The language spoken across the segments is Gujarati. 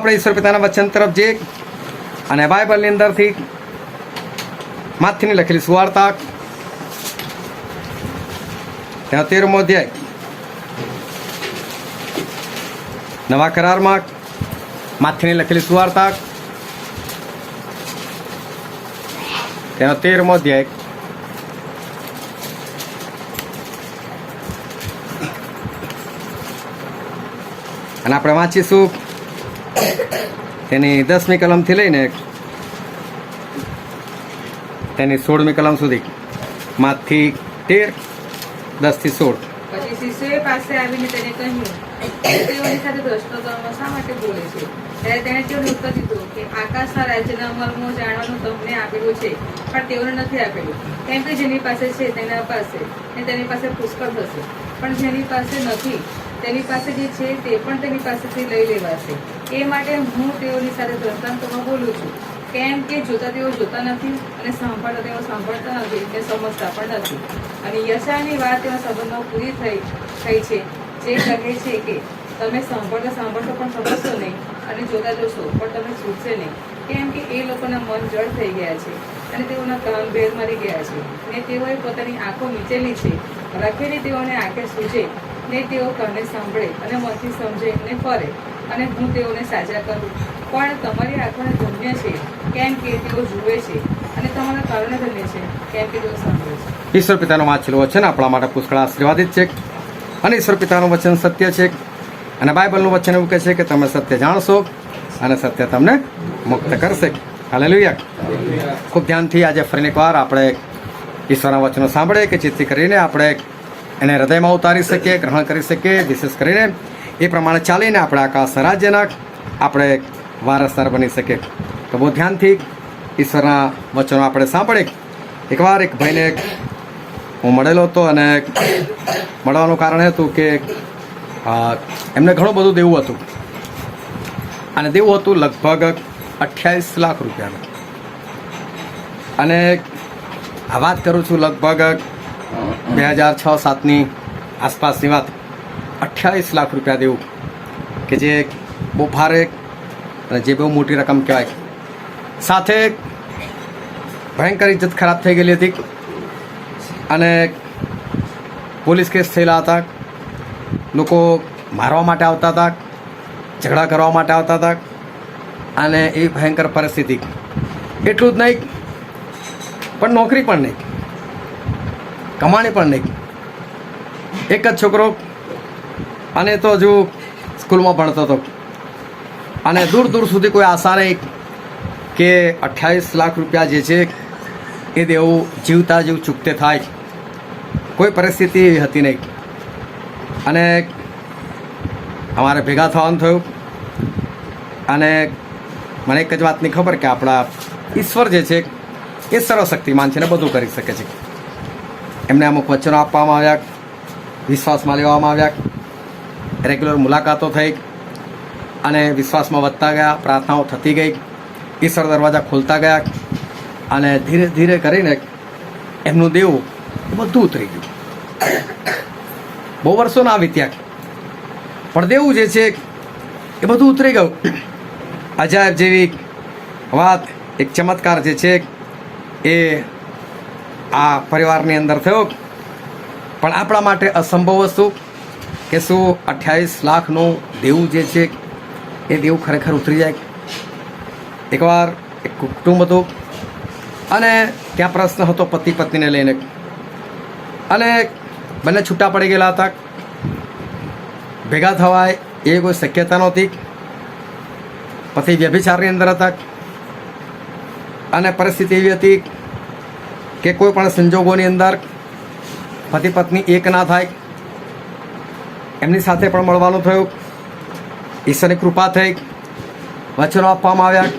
આપણે ઈશ્વર પિતાના વચન તરફ જઈએ અને બાઇબલની અંદરથી માથીની લખેલી સુવાર્તા તેનો 13મો અધ્યાય, નવા કરારમાં માથીની લખેલી સુવાર્તા તેનો 13મો અધ્યાય અને આપણે વાંચીશું તેની 10મી કલમથી લઈને તેની 16મી કલમ સુધી. માથી 13, 10 થી 16. પછી શિષ્યોએ પાસે આવીને તેને કહ્યું, તેઓની સાથે દ્રષ્ટાંતોમાં શા માટે બોલે છે? ત્યારે તેણે તેઓને ઉત્તર દીધું કે આકાશના રાજ્યના મર્મો જાણવાનું તમને આપેલું છે, પણ તેઓને નથી આપેલું. કેમ કે જેની પાસે છે તેના પાસે ને તેની પાસે પુષ્કળ થશે, પણ જેની પાસે નથી તેની પાસે જે છે તે પણ તેની પાસેથી લઈ લેવાશે. એ માટે હું તેઓની સાથે દ્રષ્ટાંતોમાં બોલું છું, કેમ કે જોતા તેઓ જોતા નથી અને સાંભળતા તેઓ સાંભળતા નથી ને સમજતા પણ નથી. અને યશાયાની વાત તેના સંબંધમાં પૂરી થઈ છે, જે કહે છે કે તમે સાંભળતા પણ સમજશો નહીં અને જોતા જોશો પણ તમે છૂટશે નહીં. કેમ કે એ લોકોના મન જડ થઈ ગયા છે અને તેઓના કાન ભેર મારી ગયા છે ને તેઓએ પોતાની આંખો નીચેલી છે રાખેલી તેઓને આંખે સૂજે ને તેઓ કાને સાંભળે અને મનથી સમજે ને ફરે અને હું તેઓને સાજા કરું. પણ તમારી આંખોને ધન્ય છે કેમ કે તેઓ જુએ છે અને તમારા કારણે ધન્ય છે કેમ કે તેઓ સાંભળે છે. ઈશ્વર પિતાનું વાંચેલું વચન આપણા માટે પુષ્કળ આશીર્વાદિત છે અને ઈશ્વર પિતાનું વચન સત્ય છે અને બાઇબલનું વચન એવું કહે છે કે તમે સત્ય જાણશો અને સત્ય તમને મુક્ત કરશે. હાલેલુયા. ખૂબ ધ્યાનથી આજે ફરીને એકવાર આપણે ઈશ્વરના વચનો સાંભળે કે જેથી કરીને આપણે એને હૃદયમાં ઉતારી શકીએ, ગ્રહણ કરી શકીએ, વિશેષ કરીને એ પ્રમાણે ચાલીને આપણે આકાશના રાજ્યના આપણે વારસદાર બની શકીએ. તો બહુ ધ્યાનથી ઈશ્વરના વચનો આપણે સાંભળીએ. એકવાર એક ભાઈને હું મળેલો હતો અને મળવાનું કારણ હતું કે એમને ઘણું બધું દેવું હતું અને દેવું હતું લગભગ 28 લાખ રૂપિયાનું. અને આ વાત કરું છું લગભગ 2006-07ની આસપાસની વાત. 28 લાખ રૂપિયા દેવું કે જે બહુ ભારે અને જે બહુ મોટી રકમ કહેવાય. સાથે ભયંકર ઇજ્જત ખરાબ થઈ ગયેલી હતી અને પોલીસ કેસ થયેલા હતા. લોકો મારવા માટે આવતા હતા, ઝઘડા કરવા માટે આવતા હતા અને એ ભયંકર પરિસ્થિતિ. એટલું જ નહીં પણ નોકરી પણ નહીં, કમાણી પણ નહીં. એક જ છોકરો અને તો હજુ સ્કૂલમાં ભણતો હતો અને દૂર દૂર સુધી કોઈ આશા નહીં કે 28 લાખ રૂપિયા જે છે એ દેવું જીવતા જીવ ચૂકતે થાય. કોઈ પરિસ્થિતિ એવી હતી નહીં અને અમારે ભેગા થવાનું થયું અને મને એક જ વાતની ખબર કે આપણા ઈશ્વર જે છે એ સર્વશક્તિમાન છે ને બધું કરી શકે છે. એમને અમુક વચનો આપવામાં આવ્યા, વિશ્વાસમાં લેવામાં આવ્યા, રેગ્યુલર મુલાકાતો થઈ અને વિશ્વાસમાં વધતા ગયા, પ્રાર્થનાઓ થતી ગઈ, ઈશ્વર દરવાજા ખોલતા ગયા અને ધીરે ધીરે કરીને એમનું દેવું બધું ઉતરી ગયું. બહુ વર્ષો ના વીત્યા પણ દેવું જે છે એ બધું ઉતરી ગયું. અજાયબ જેવી વાત, એક ચમત્કાર જે છે એ આ પરિવારની અંદર થયો. પણ આપણા માટે અસંભવ વસ્તુ કે શું 28 લાખનું દેવું જે છે એ દેવું ખરેખર ઉતરી જાય. એકવાર એક કુટુંબ હતું અને ત્યાં પ્રશ્ન હતો પતિ પત્નીને લઈને અને બંને છૂટા પડી ગયેલા હતા. ભેગા થવાય એ કોઈ શક્યતા નહોતી. પતિ વ્યભિચારની અંદર હતા અને પરિસ્થિતિ એવી હતી કે કોઈ પણ સંજોગોની અંદર પતિ પત્ની એક ના થાય. એમની સાથે પણ મળવાનું થયું. ઈશ્વરની કૃપા થઈ, વચનો આપવામાં આવ્યા,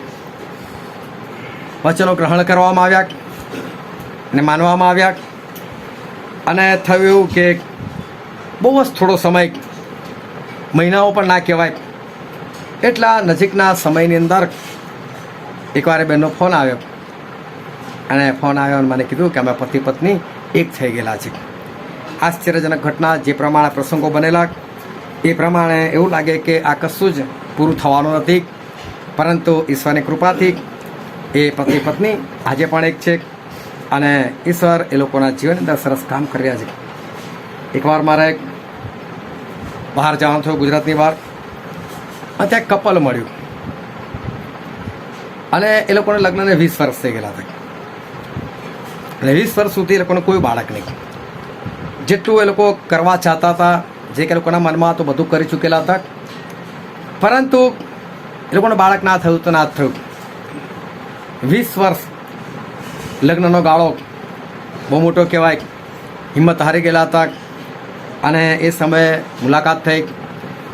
વચનો ગ્રહણ કરવામાં આવ્યા અને માનવામાં આવ્યા. અને થયું એવું કે બહુ જ થોડો સમય, મહિનાઓ પણ ના કહેવાય એટલા નજીકના સમયની અંદર એકવાર બેનનો ફોન આવ્યો અને ફોન આવ્યો અને મને કીધું કે અમે પતિ પત્ની એક થઈ ગયેલા છે. આશ્ચર્યજનક ઘટના. જે પ્રમાણે પ્રસંગો બનેલા એ પ્રમાણે એવું લાગે કે આ કશું જ પૂરું થવાનું નથી પરંતુ ઈશ્વરની કૃપાથી એ પતિ પત્ની આજે પણ એક છે અને ઈશ્વર એ લોકોના જીવનની અંદર સરસ કામ કરી રહ્યા છે. એકવાર મારે બહાર જવાનું થયું, ગુજરાતની બહાર, અને ત્યાં કપલ મળ્યું અને એ લોકોને લગ્નને 20 વર્ષ થઈ ગયેલા હતા અને 20 વર્ષ સુધી એ લોકોને કોઈ બાળક નહીં. જેટલું એ લોકો કરવા ચાહતા હતા, જે કે લોકોના મનમાં તો બધું કરી ચૂકેલા હતા, પરંતુ એ લોકોને બાળક ના થયું તો ના જ થયું. 20 વર્ષ લગ્નનો ગાળો બહુ મોટો કહેવાય. હિંમત હારી ગયેલા હતા અને એ સમયે મુલાકાત થઈ,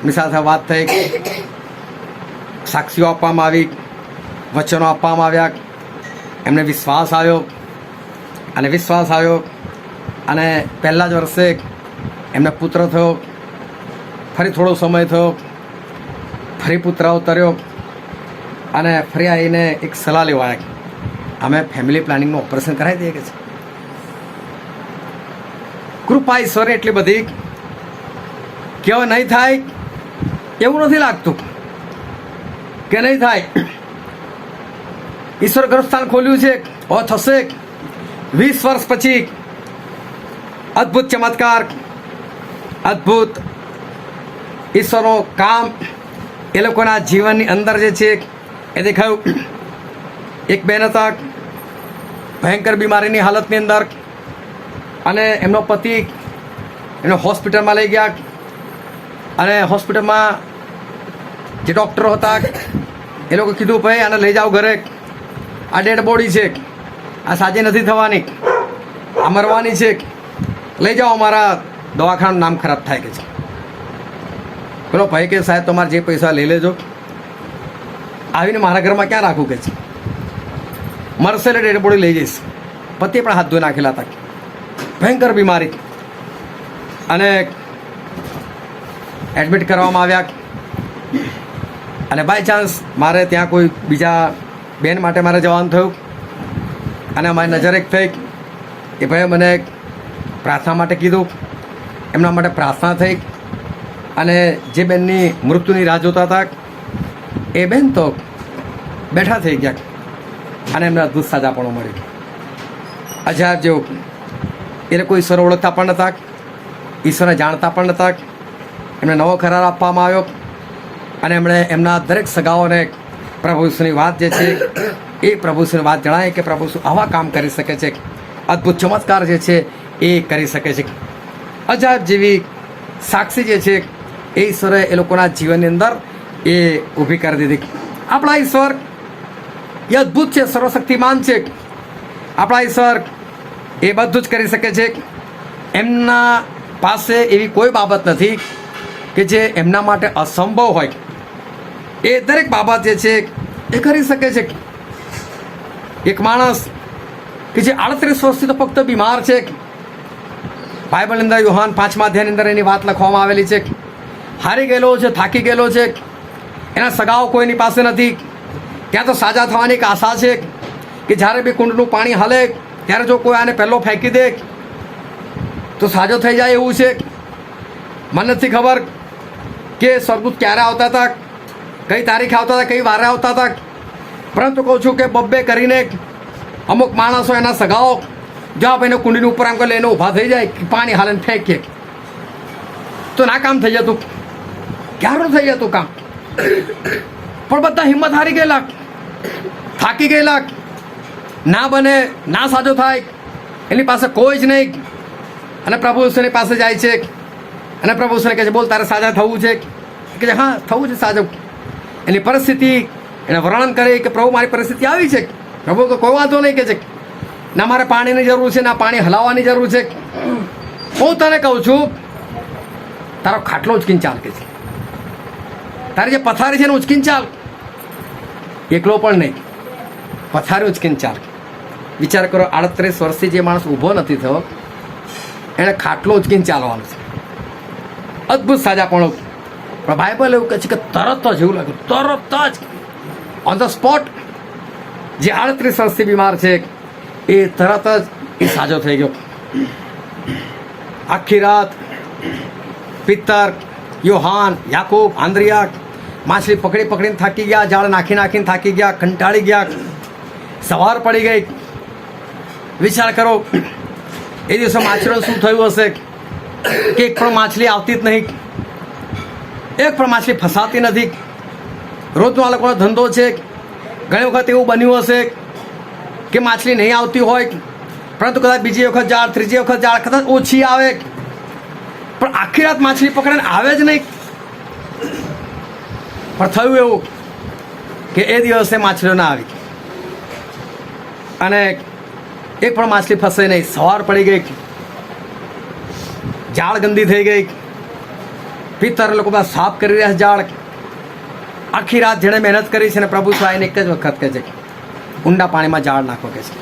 એમની સાથે વાત થઈ, સાક્ષીઓ આપવામાં આવી, વચનો આપવામાં આવ્યા, એમને વિશ્વાસ આવ્યો અને પહેલાં જ વર્ષે એમને પુત્ર થયો. ફરી થોડો સમય થયો, ફરી પુત્ર અવતર્યો અને ફરી આવીને એક સલાહ લેવા આવ્યા, અમે ફેમિલી પ્લાનિંગનું ઓપરેશન કરાવી દઈએ કે છે. કૃપા ઈશ્વર એટલી બધી કે હવે નહીં થાય એવું નથી લાગતું કે નહીં થાય. ઈશ્વર ગર્ભસ્થાન ખોલ્યું છે, હવે થશે. 20 વર્ષ પછી અદ્ભુત ચમત્કાર, અદ્ભુત ઈશ્વરનું કામ એ લોકોના જીવનની અંદર જે છે એ દેખાયું. એક બેન હતા ભયંકર બીમારીની હાલતની અંદર અને એમનો પતિ એમને હોસ્પિટલમાં લઈ ગયા અને હોસ્પિટલમાં જે ડૉક્ટરો હતા એ લોકો કીધું ભાઈ આને લઈ જાઓ ઘરે, આ ડેડ બોડી છે, આ સાજી નથી થવાની, આ મરવાની છે, લઈ જાઓ, અમારા દવાખાનાનું નામ ખરાબ થાય કે છે. પેલો ભાઈ કે સાહેબ તમારે જે પૈસા લઈ લેજો, આવીને મારા ઘરમાં ક્યાં રાખું કે છે, મરશે એટલે ડેડ બોડી લઈ જઈશ. પતિ પણ હાથ ધોઈ નાખેલા હતા, ભયંકર બીમારી, અને એડમિટ કરવામાં આવ્યા. અને બાય ચાન્સ મારે ત્યાં કોઈ બીજા બેન માટે મારે જવાનું થયું અને અમારી નજર એક થઈ કે ભાઈ મને પ્રાર્થના માટે કીધું, એમના માટે પ્રાર્થના થઈ અને જે બેનની મૃત્યુની રાહ જોતા હતા એ બેન તો બેઠા થઈ ગયા અને એમને અદ્ભુત સાજાપણું મળ્યું. અજાયબ જેવું. એ લોકો ઈશ્વર ઓળખતા પણ નહોતા, ઈશ્વરને જાણતા પણ નહોતા. એમને નવો કરાર આપવામાં આવ્યો અને એમણે એમના દરેક સગાઓને પ્રભુ ઈસુની વાત જે છે એ પ્રભુ ઈસુની વાત જણાય કે પ્રભુ ઈસુ આવા કામ કરી શકે છે, અદ્ભુત ચમત્કાર જે છે એ કરી શકે છે. અજાયબ જેવી સાક્ષી જે છે એ ઈશ્વરે એ લોકોના જીવનની અંદર એ ઊભી કરી દીધી. આપણા ઈશ્વર એ અદ્ભુત છે, સર્વશક્તિમાન છે. આપણા ઈશ્વર એ બધું જ કરી શકે છે. એમના પાસે એવી કોઈ બાબત નથી કે જે એમના માટે અસંભવ હોય. એ દરેક બાબત જે છે એ કરી શકે છે. એક માણસ કે જે 38 વર્ષથી તો ફક્ત બીમાર છે, બાઇબલની અંદર યોહાન 5મા અધ્યાયની અંદર એની વાત લખવામાં આવેલી છે. હારી ગયેલો છે, થાકી ગયેલો છે, એના સગાઓ કોઈની પાસે નથી. ત્યાં તો સાજા થવાની એક આશા છે કે જ્યારે બી કુંડનું પાણી હલે ત્યારે જો કોઈ આને પહેલો ફેંકી દે તો સાજો થઈ જાય એવું છે. મને નથી ખબર કે સ્વર્ગદૂત ક્યારે આવતા હતા, કઈ તારીખે આવતા હતા, કઈ વારે આવતા હતા, પરંતુ કહું છું કે બબ્બે કરીને અમુક માણસો એના સગાઓ જો ભાઈને કુંડીની ઉપર આમ કરી લઈને ઊભા થઈ જાય, પાણી હાલીને ફેંકીએ તો ના કામ થઈ જતું, ક્યારું થઈ જતું કામ. પણ બધા હિંમત હારી ગયેલા, થાકી ગયેલા, ના બને, ના સાજો થાય, એની પાસે કોઈ જ નહીં. અને પ્રભુ ઈસુની પાસે જાય છે અને પ્રભુ ઈસુને કહે છે બોલ તારે સાજા થવું છે કે હા થવું છે સાજો. એની પરિસ્થિતિ એને વર્ણન કરે કે પ્રભુ મારી પરિસ્થિતિ આવી છે. પ્રભુ તો કોઈ વાંધો નહીં કે છે, ના મારે પાણીની જરૂર છે, ના પાણી હલાવવાની જરૂર છે. હું તને કહું છું તારો ખાટલો ઉચકીને ચાલ કે છે, તારી જે પથારી છે એને ઉચકીને ચાલ, એકલો પણ નહીં, પથારી ઉચકીને ચાલ. વિચાર કરો 38 વર્ષથી જે માણસ ઊભો નથી થયો એણે ખાટલો ઉચકીને ચાલવાનું છે. અદ્ભુત સાજાપણું. પણ બાઇબલ એવું કહે છે કે તરત જ એવું લાગ્યું, તરત જ ઓન ધ સ્પોટ જે 38 વર્ષથી બીમાર છે એ તરત જ એ સાજો થઈ ગયો. આખી રાત પિત્તર, યોહાન, યાકૂબ, આંદ્રિયા, માછલી પકડી પકડીને થાકી ગયા, જાળ નાખી નાખીને થાકી ગયા, કંટાળી ગયા, સવાર પડી ગઈ. વિચાર કરો એ દિવસે માછલીનું શું થયું હશે કે એક પણ માછલી આવતી જ નહીં, એક પણ માછલી ફસાતી નથી. રોજનો આ લોકોનો ધંધો છે. ઘણી વખત એવું બન્યું હશે કે માછલી નહીં આવતી હોય, પરંતુ કદાચ બીજી વખત જાળ, ત્રીજી વખત જાળ કદાચ ઓછી આવે, પણ આખી રાત માછલી પકડીને આવે જ નહીં. પણ થયું એવું કે એ દિવસે માછલીઓ ના આવી અને એક પણ માછલી ફસે નહીં. સવાર પડી ગઈ, જાળ ગંદી થઈ ગઈ. પિત્તર લોકો બધા સાફ કરી રહ્યા છે જાળ. આખી રાત જેણે મહેનત કરી છે ને પ્રભુ સ્વાઈને એક જ વખત કહે છે ઊંડા પાણીમાં જાળ નાખો કે છે.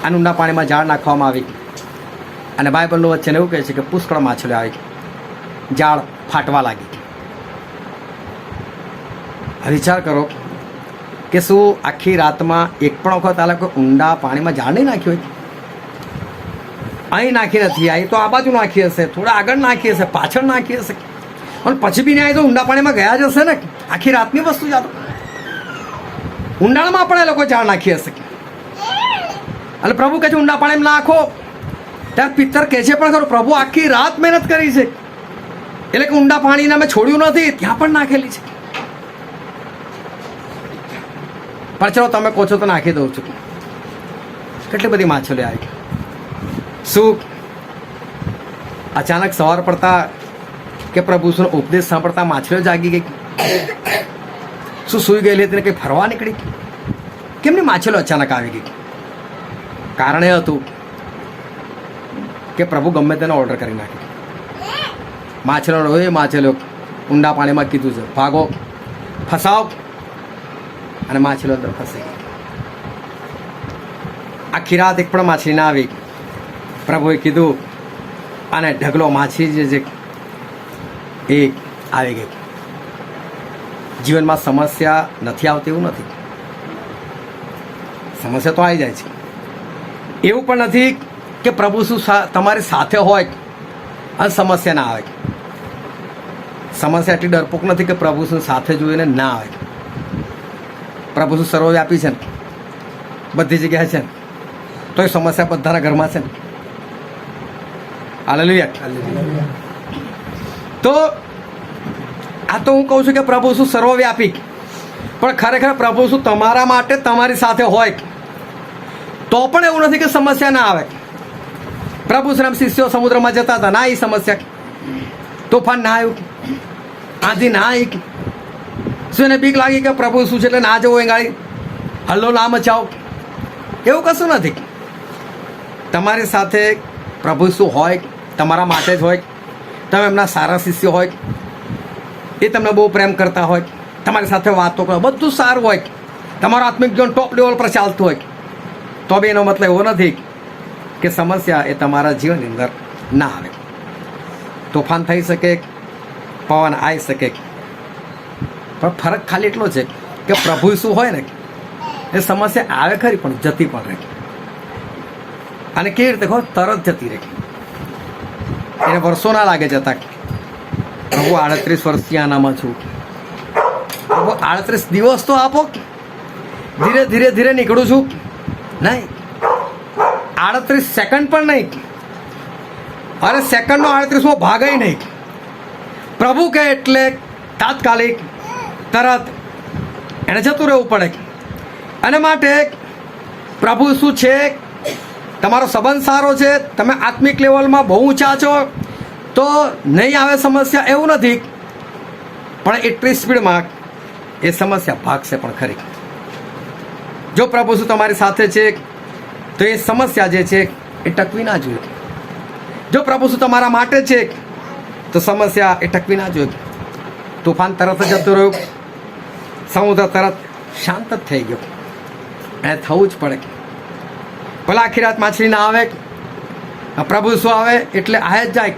અને ઊંડા પાણીમાં જાળ નાખવામાં આવી અને બાઇબલનું વચ્ચે એવું કહે છે કે પુષ્કળ માછલીઓ આવી, જાળ ફાટવા લાગી. વિચાર કરો કે શું આખી રાતમાં એક પણ વખત આ લોકો ઊંડા પાણીમાં જાળ નહીં નાખ્યું હોય? અહીં નાખી નથી, અહીં તો આ બાજુ નાખી હશે, થોડા આગળ નાખી હશે, પાછળ નાખી હશે, અને પછી બી નહીં તો ઊંડા પાણીમાં ગયા જ હશે ને. આખી રાતની વસ્તુ જાતો ઊંડાણમાં પણ એ લોકો જાળ નાખી હશે. અને પ્રભુ કહે છે ઊંડા પાણીમાં નાખો. ત્યારે પિત્તર કહે છે પણ ખરું પ્રભુ આખી રાત મહેનત કરી છે, એટલે કે ઊંડા પાણીને અમે છોડ્યું નથી, ત્યાં પણ નાખેલી છે. પણ ચલો તમે કહો છો તો નાખી દઉં છું. કેટલી બધી માછલીઓ આવી. શું અચાનક સવાર પડતા કે પ્રભુનો ઉપદેશ સાંભળતા માછલીઓ જાગી ગઈ? શું સૂઈ ગયેલી હતી ને કંઈ ફરવા નીકળી? કેમની માછલીઓ અચાનક આવી ગઈ? કારણ એ હતું કે પ્રભુ ગમે તેને ઓર્ડર કરી નાખ્યો. માછલીઓ એ માછલીઓ ઊંડા પાણીમાં કીધું છે ભાગો, ફસાવો, અને માછલીઓ અંદર ફસાઈ ગઈ. આખી રાત એક પણ માછલી ના આવી. પ્રભુએ કીધું અને ઢગલો માછલી જે છે એ આવી ગઈ. જીવનમાં સમસ્યા નથી આવતી એવું નથી, સમસ્યા તો આવી જાય છે. એવું પણ નથી કે પ્રભુ શું તમારી સાથે હોય અને સમસ્યા ના આવે. સમસ્યા એટલી ડરપોક નથી કે પ્રભુ શું સાથે જોઈને ના આવે. પ્રભુ શું સર્વવ્યાપી છે ને, બધી જગ્યાએ છે ને, તો એ સમસ્યા બધાના ઘરમાં છે ને. હાલેલુયા. તો આ તો હું કહું છું કે પ્રભુ શું સર્વવ્યાપી, પણ ખરેખર પ્રભુ શું તમારા માટે તમારી સાથે હોય તો પણ એવું નથી કે સમસ્યા ના આવે. પ્રભુ શ્રી શિષ્યો સમુદ્રમાં જતા હતા, ના એ સમસ્યા, તોફાન ના આવ્યું, આંધી ના આવી. શું એને બીક લાગી કે પ્રભુ શું છે એટલે ના જવું એ ગાડી, હલ્લો ના મચાવો? એવું કશું નથી. તમારી સાથે પ્રભુ શું હોય, તમારા માટે જ હોય. તમે એમના સારા શિષ્ય હોય, એ તમને બહુ પ્રેમ કરતા હોય, તમારી સાથે વાતો કરો, બધું સારું હોય, તમારું આત્મિક જીવન ટોપ લેવલ પર ચાલતું હોય, તો બી એનો મતલબ એવો નથી કે સમસ્યા એ તમારા જીવનની અંદર ના આવે. તોફાન થઈ શકે, પવન આવી શકે, પણ ફરક ખાલી એટલો છે કે પ્રભુ શું હોય ને એ સમસ્યા આવે ખરી પણ જતી પણ રહે. અને કેવી રીતે કહો, તરત જતી રહે, એને વર્ષો ના લાગે જતા. પ્રભુ 38 વર્ષથી આનામાં છું, પ્રભુ 38 દિવસ તો આપો, ધીરે ધીરે ધીરે નીકળું છું. નહીં 38 સેકન્ડ પણ નહીં, અરે સેકન્ડનો 38મો ભાગ નહીં. પ્રભુ કહે એટલે તાત્કાલિક તરત એને જતું રહેવું પડે. અને માટે પ્રભુ શું છે, તમારો સંબંધ સારો છે, તમે આત્મિક લેવલમાં બહુ ઊંચા છો તો નહીં આવે સમસ્યા એવું નથી, પણ એટલી સ્પીડમાં એ સમસ્યા ભાગશે પણ ખરી. જો પ્રભુ શું તમારી સાથે છે તો એ સમસ્યા જે છે એ ટકવી ના જોઈએ. જો પ્રભુ શું તમારા માટે છે તો સમસ્યા એ ટકવી ના જોઈએ. તોફાન તરત જ જતું રહ્યું, સમુદ્ર તરત શાંત જ થઈ ગયો. એને થવું જ પડે. ભલે આખી રાત માછલી ના આવે, પ્રભુ શું આવે એટલે આ જ જાય.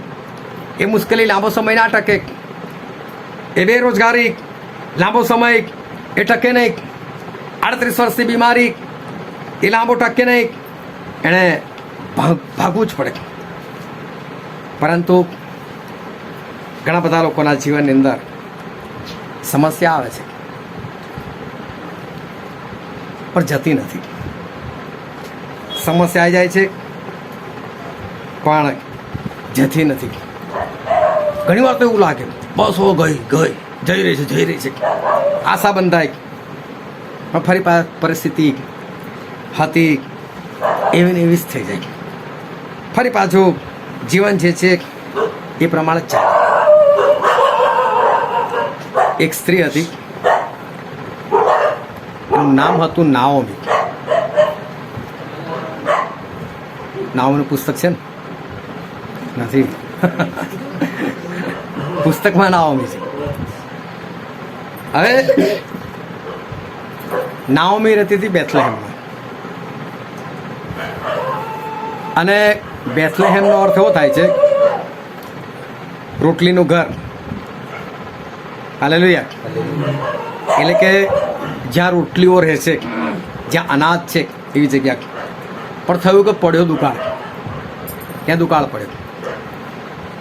એ મુશ્કેલી લાંબો સમય ના ટકે, એ બેરોજગારી લાંબો સમય એ ટકે નહીં, 38 વર્ષની બીમારી એ લાંબો ટકે નહીં, એણે ભાગવું જ પડે. પરંતુ ઘણા બધા લોકોના જીવનની અંદર સમસ્યા આવે છે પણ જતી નથી. સમસ્યા આવી જાય છે પણ જતી નથી. ઘણી વાર તો એવું લાગે બસ હો ગઈ જઈ રહી છે આશા બંધાય પણ ફરી પરિસ્થિતિ હતી એવી ને એવી જ થઈ જાય. ફરી પાછું જીવન જે છે એ પ્રમાણે જ ચાલે. એક સ્ત્રી હતી, એનું નામ હતું નાઓમી. નાઓમીનું પુસ્તક છે ને? નથી. પુસ્તકમાં નાઓમી છે. હવે નાઓમી રહેતી હતી બેથલેહેમમાં, અને બેથલેહેમનો અર્થ એવો થાય છે રોટલીનું ઘર. હાલેલુયા. એટલે કે જ્યાં રોટલીઓ રહે છે, જ્યાં અનાજ છે એવી જગ્યા. પણ થયું કે પડ્યો દુકાળ, ત્યાં દુકાળ પડ્યો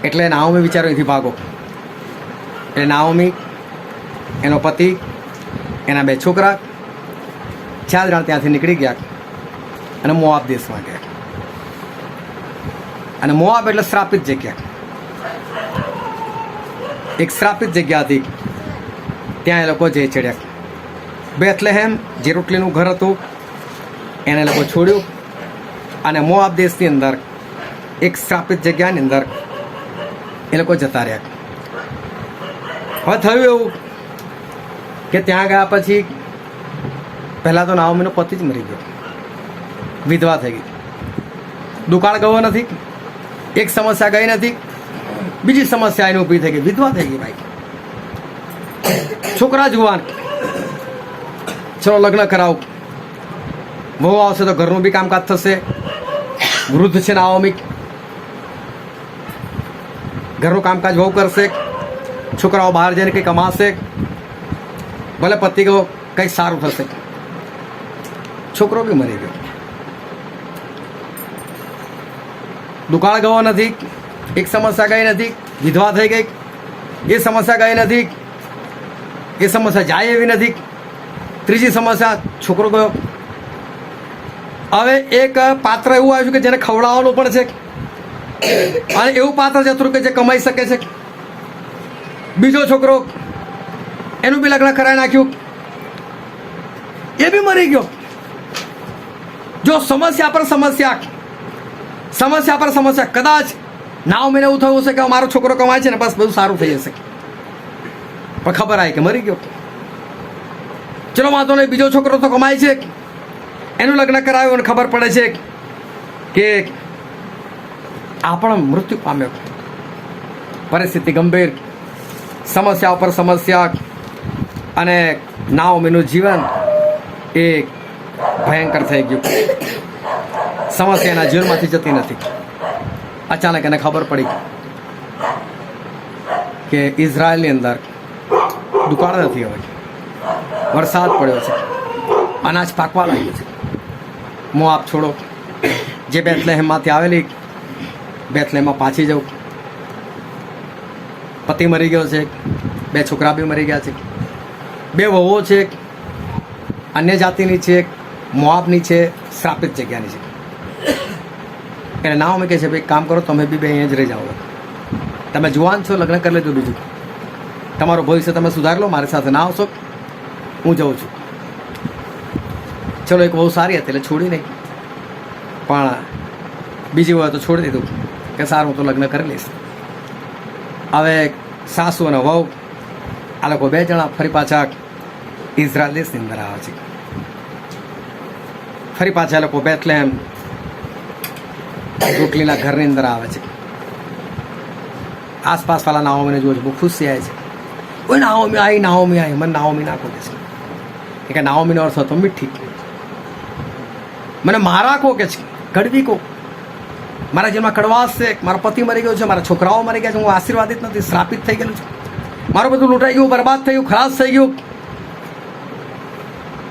એટલે નાઓમી વિચારો અહીંથી ભાગો. એટલે નાઓમી, એનો પતિ, એના 2 છોકરા 4 જણ ત્યાંથી નીકળી ગયા અને મોઆબ દેશમાં ગયા. અને મોઆબ એટલે શ્રાપિત જગ્યા. એક શ્રાપિત જગ્યા હતી, ત્યાં એ લોકો જઈ ચડ્યા. બેથલેહેમ જે રોટલીનું ઘર હતું એને લોકો છોડ્યું અને મોઆબ દેશની અંદર એક શ્રાપિત જગ્યાની અંદર એ લોકો જતા રહ્યા. હવે થયું એવું કે ત્યાં ગયા પછી પહેલાં તો નાઓમીનો પતિ જ મરી ગયો, વિધવા થઈ ગઈ. દુકાળ ગયો નથી, એક સમસ્યા ગઈ નથી, બીજી સમસ્યા એની ઊભી થઈ ગઈ, વિધવા થઈ ગઈ. ભાઈ છોકરા જુવાન, ચલો લગ્ન કરાવું, વહુ આવશે તો ઘરનું બી કામકાજ થશે. વૃદ્ધ છે નાઓમી, ઘરનું કામકાજ વહુ કરશે, છોકરાઓ બહાર જઈને કંઈ કમાશે, ભલે પતિ ગયો કંઈક સારું થશે. છોકરો બી મરી ગયો. દુકાળ ગયો નથી, એક સમસ્યા ગઈ નથી, વિધવા થઈ ગઈ, એ સમસ્યા ગઈ નથી, એ સમસ્યા જાય એવી નથી. ત્રીજી સમસ્યા છોકરો ગયો. હવે એક પાત્ર એવું આવ્યું કે જેને ખવડાવવાનું પણ છે, અને એવું પાત્ર જતું કે જે કમાઈ શકે છે. બીજો છોકરો, એનું બી લગ્ન કરાવી નાખ્યું, એ બી મરી ગયો. જો સમસ્યા પર સમસ્યા કદાચ નાઓમીને એવું થયું હશે કે મારો છોકરો કમાય છે ને બસ બધું સારું થઈ જશે, પણ ખબર આવી કે મરી ગયો. ચલો વાંધો નહીં, બીજો છોકરો તો કમાય છે, એનું લગ્ન કરાવ્યું અને ખબર પડે છે કે આ પણ મૃત્યુ પામ્યો. પરિસ્થિતિ ગંભીર, સમસ્યા ઉપર સમસ્યા, અને નાઓમીનું જીવન એ ભયંકર થઈ ગયું. સમસ્યા એના જીવનમાંથી જતી નથી. અચાનક એને ખબર પડી કે ઇઝરાયલની અંદર દુકાળ નથી, હવે વરસાદ પડ્યો છે, અનાજ પાકવા લાગ્યું છે. મોઆબ છોડો, જે બેથલેહેમમાંથી આવેલી, બેથલેહેમમાં પાછી જવું. પતિ મરી ગયો છે, 2 છોકરા બી મરી ગયા છે, 2 વહુઓ છે, અન્ય જાતિની છે, મોઆબની છે, શ્રાપિત જગ્યાની છે. એટલે નાઓમી કહે છે ભાઈ કામ કરો, તમે બી અહીંયા જ રહી જાઓ. તમે જુવાન છો, લગ્ન કરી લેજો, બીજું તમારું ભવિષ્ય તમે સુધારી લો, મારી સાથે ના આવશો, હું જઉં છું. ચલો એક બહુ સારી હતી એટલે છોડી નહીં, પણ બીજી હોય તો છોડી દીધું કે સારું હું તો લગ્ન કરી લઈશ. હવે સાસુ અને વહુ આ લોકો 2 જણા ફરી પાછા ઇઝરાયલ દેશની અંદર આવે છે. ફરી પાછા લોકો બેથલેહેમ રોટલીના ઘરની અંદર આવે છે. આસપાસવાળા નાઓમીને જોવે છે, બહુ ખુશ થાય છે. ઓય નાઓમી આવી, મને નાઓમી ના કહો છે કે નાઓમીનો અર્થ હતો મીઠી. મને મારા કહો કે છે, કડવી કહો. મારા જીવનમાં કડવાશ છે, મારો પતિ મરી ગયો છે, મારા છોકરાઓ મરી ગયા છે, હું આશીર્વાદિત નથી, શ્રાપિત થઈ ગયેલું છું, મારું બધું લૂંટાઈ ગયું, બરબાદ થઈ ગયું, ખલાસ થઈ ગયું,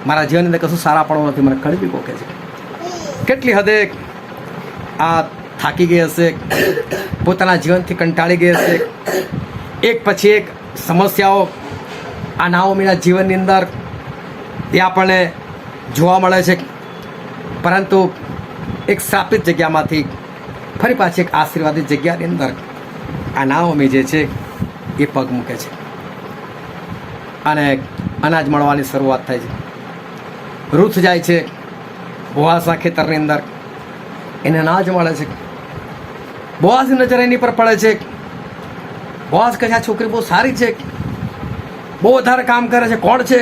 મારા જીવનની અંદર કશું સારા પડવું નથી, મને કડવી કહો કે છે. કેટલી હદે આ થાકી ગઈ હશે, પોતાના જીવનથી કંટાળી ગઈ હશે, એક પછી એક સમસ્યાઓ આ નાઓમીના જીવનની અંદર એ આપણને જોવા મળે છે, પરંતુ એક શ્રાપિત જગ્યામાંથી ફરી પાછી એક આશીર્વાદિત જગ્યાની અંદર આ નાઓમી જે છે એ પગ મૂકે છે અને અનાજ મળવાની શરૂઆત થાય છે. રૂથ જાય છે બોઆઝના ખેતરની અંદર, એને અનાજ મળે છે. બોઆઝની નજર એની પર પડે છે. બોઆઝ કહે છે આ છોકરી બહુ સારી છે, બહુ વધારે કામ કરે છે. કોણ છે?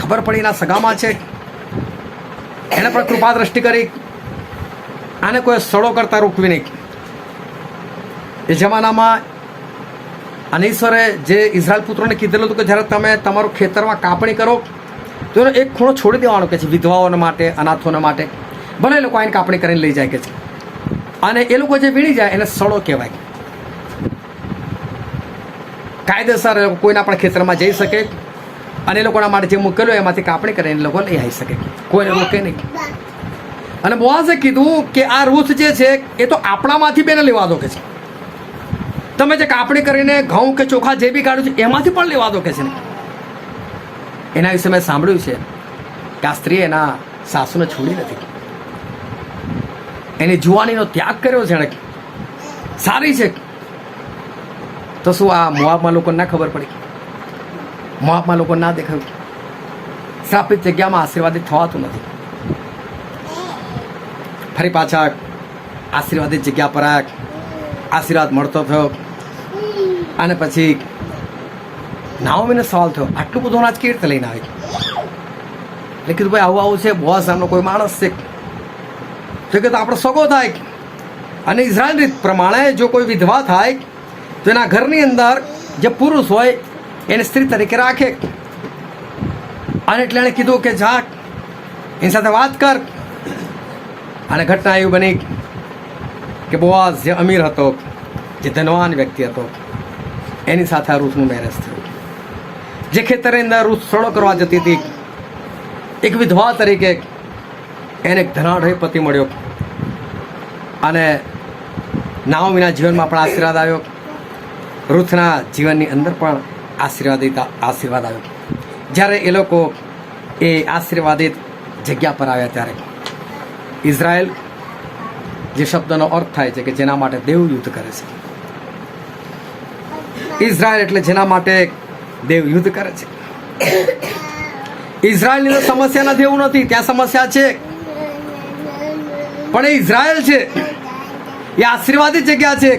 ખબર પડી એના સગામાં છે. એને પણ કૃપા દ્રષ્ટિ કરી, આને કોઈ સડો કરતા રોકવી નહીં. એ જમાનામાં અને ઈશ્વરે જે ઇઝરાયલ પુત્રોને કીધેલું હતું કે જ્યારે તમે તમારું ખેતરમાં કાપણી કરો તો એનો એક ખૂણો છોડી દેવાનો કે છે, વિધવાઓને માટે, અનાથોને માટે. ભલે એ લોકો આઈને કાપણી કરીને લઈ જાય કે છે, અને એ લોકો જે વીણી જાય એને સડો કહેવાય. કાયદેસર એ લોકો કોઈના પણ ખેતરમાં જઈ શકે અને એ લોકોના માટે જે મૂકેલું એમાંથી કાપણી કરીને એ લોકો લઈ આવી શકે, કોઈને રોકે નહીં. અને બોઆઝે કીધું કે આ રૂથ જે છે એ તો આપણામાંથી બેને લેવા દો કે છે. તમે જે કાપણી કરીને ઘઉં કે ચોખા જે બી કાઢ્યું છે એમાંથી પણ લેવા દો કે છે. એના વિશે મેં સાંભળ્યું છે કે આ સ્ત્રીએ એના સાસુને છોડી નથી, એની જુવાનીનો ત્યાગ કર્યો છે એણે. સારી છે તો શું આ મોઆબમાં લોકોને ના ખબર પડી? મોઆબમાં લોકોને ના દેખાયું? શ્રાપિત જગ્યામાં આશીર્વાદિત થવાતું નથી. ફરી પાછા આશીર્વાદિત જગ્યા પર આશીર્વાદ મળતો થયો. અને પછી નાઓમીને સવાલ થયો, આટલું બધું અનાજ કેવી રીતે લઈને આવી? એટલે કીધું ભાઈ આવું આવું છે, બોઆઝ નામનો કોઈ માણસ છે. તો કે આપણો સગો થાય, અને ઇઝરાયલ રીત પ્રમાણે જો કોઈ વિધવા થાય તો એના ઘરની અંદર જે પુરુષ હોય એને સ્ત્રી તરીકે રાખે. અને એટલે એણે કીધું કે જા એની સાથે વાત કર. અને ઘટના એવી બની કે બોઆઝ જે અમીર હતો, જે ધનવાન વ્યક્તિ હતો, એની સાથે આ રૂથનું મેરેજ થયું. જે ખેતરની અંદર રૂથ સડો કરવા જતી હતી, એક વિધવા તરીકે એને એક ધનાઢ્ય પતિ મળ્યો. અને નાઓમીના જીવનમાં પણ આશીર્વાદ આવ્યો, રૂથના જીવનની અંદર પણ આશીર્વાદ આવ્યો. જ્યારે એ લોકો એ આશીર્વાદિત જગ્યા પર આવ્યા ત્યારે ઇઝરાયલ જે શબ્દનો અર્થ થાય છે કે જેના માટે દેવ યુદ્ધ કરે છે. ઇઝરાયલ એટલે જેના માટે દેવ યુદ્ધ કરે છે. ઇઝરાયલની તો સમસ્યા નથી એવું નથી, ત્યાં સમસ્યા છે, પણ એ ઇઝરાયલ છે એ આશીર્વાદિત જગ્યા છે.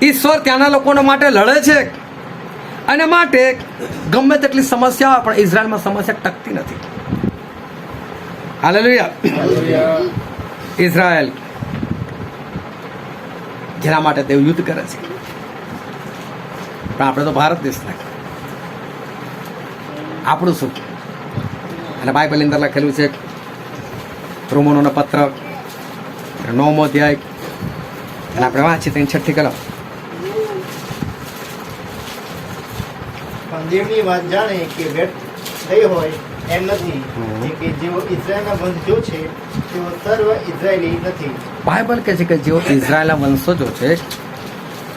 ઈશ્વર ત્યાંના લોકોના માટે લડે છે, અને માટે ગમે તેટલી સમસ્યા પણ ઇઝરાયલમાં સમસ્યા ટકતી નથી. હાલેલુયા. ઇઝરાયલ જેના માટે દેવ યુદ્ધ કરે છે. પણ આપણે તો ભારત દેશના, આપણું શું? અને બાઇબલની અંદર લખેલું છે રોમનોનો પત્ર 9મો અધ્યાય, અને આપણે વાંચીએ તો 6ઠ્ઠી કલમ. પણ દેવની વાત જાણે કે વ્યર્થ થઈ હોય એમ નથી, કે જેઓ ઇઝરાયલના વંશજો છે તેઓ સર્વ ઇઝરાયલી નથી. બાઇબલ કહે છે કે જેઓ ઇઝરાયલના વંશજો છે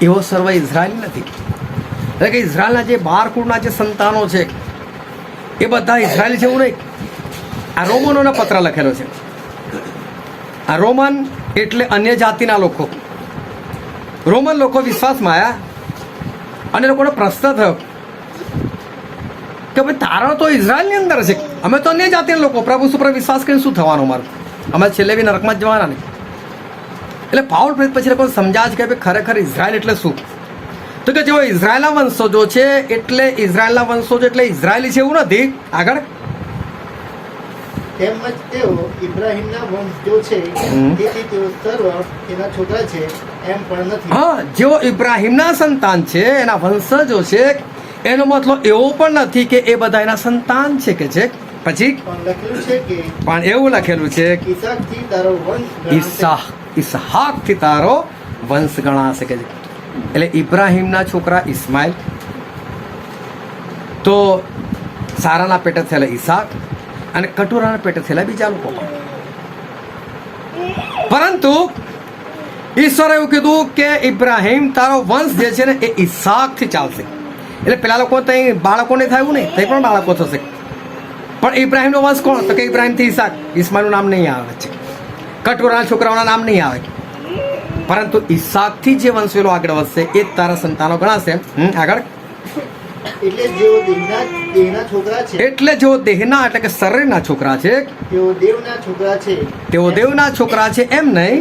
એવો સર્વ ઇઝરાયલી નથી. એટલે કે ઇઝરાયલના જે 12 કુળના જે સંતાનો છે એ બધા ઇઝરાયલી છે એવું નહીં. આ રોમનોનો પત્ર લખેલો છે. આ રોમન એટલે અન્ય જાતિના લોકો. રોમન લોકો વિશ્વાસમાં આવ્યા અને લોકોનો પ્રશ્ન થયો કે ભાઈ તારો તો ઇઝરાયલની અંદર છે, અમે તો અન્ય જાતિના લોકો, પ્રભુ સુપ્ર વિશ્વાસ કરીને શું થવાનું મારું? અમે છેલ્લે બી નરકમાં જ જવાના નહીં. એટલે પાઉલ પ્રેરિત પછી લોકોને સમજાવે છે કે ભાઈ ખરેખર ઇઝરાયલ એટલે શું? તો કે જેઓ ઇઝરાયલના વંશજો છે એટલે ઇઝરાયલના વંશજો એટલે ઇઝરાયલી છે એવું નથી. આગળ તેમજ તેઓ ઇબ્રાહીમના વંશજો છે તેથી તેઓ સર્વ એના છોકરા છે એમ પણ નથી. હા, જેઓ ઇબ્રાહીમના સંતાન છે, એના વંશજો છે, એનો મતલબ એવો પણ નથી કે એ બધા એના સંતાન છે કે છે. પછી પણ લખેલું છે કે પણ એવું લખેલું છે ઈસાકથી તારો વંશ ગણાશે. ઈસહાકથી તારો વંશ ગણાશે કે છે. એટલે ઇબ્રાહીમના છોકરા ઇસ્માઇલ, તો સારાના પેટે થયેલા ઈસાક, અને કટોરાના પેટે થયેલા બીજા લોકો પણ. પરંતુ ઈશ્વરે એવું કીધું કે ઇબ્રાહીમ તારો વંશ જે છે ને એ ઈસાકથી ચાલશે. એટલે પેલા લોકો ત્યાં બાળકોને થયું નહીં, ત્યાં પણ બાળકો થશે. પણ ઇબ્રાહિમનો વંશ કોણ? તો કે ઇબ્રાહિમથી ઈસાક. ઈસ્માઈલનું નામ નહીં આવે છે, કટોરાના છોકરાઓના નામ નહીં આવે, પરંતુ ઈસાકથી જે વંશવેલો આગળ વધશે એ જ તારા સંતાનો ગણાશે. આગળ એટલે જેઓ દેહના છોકરા છે, એટલે જેઓ દેહના એટલે કે શરીરના છોકરા છે તેઓ દેવના છોકરા છે, તેઓ દેવના છોકરા છે એમ નહીં,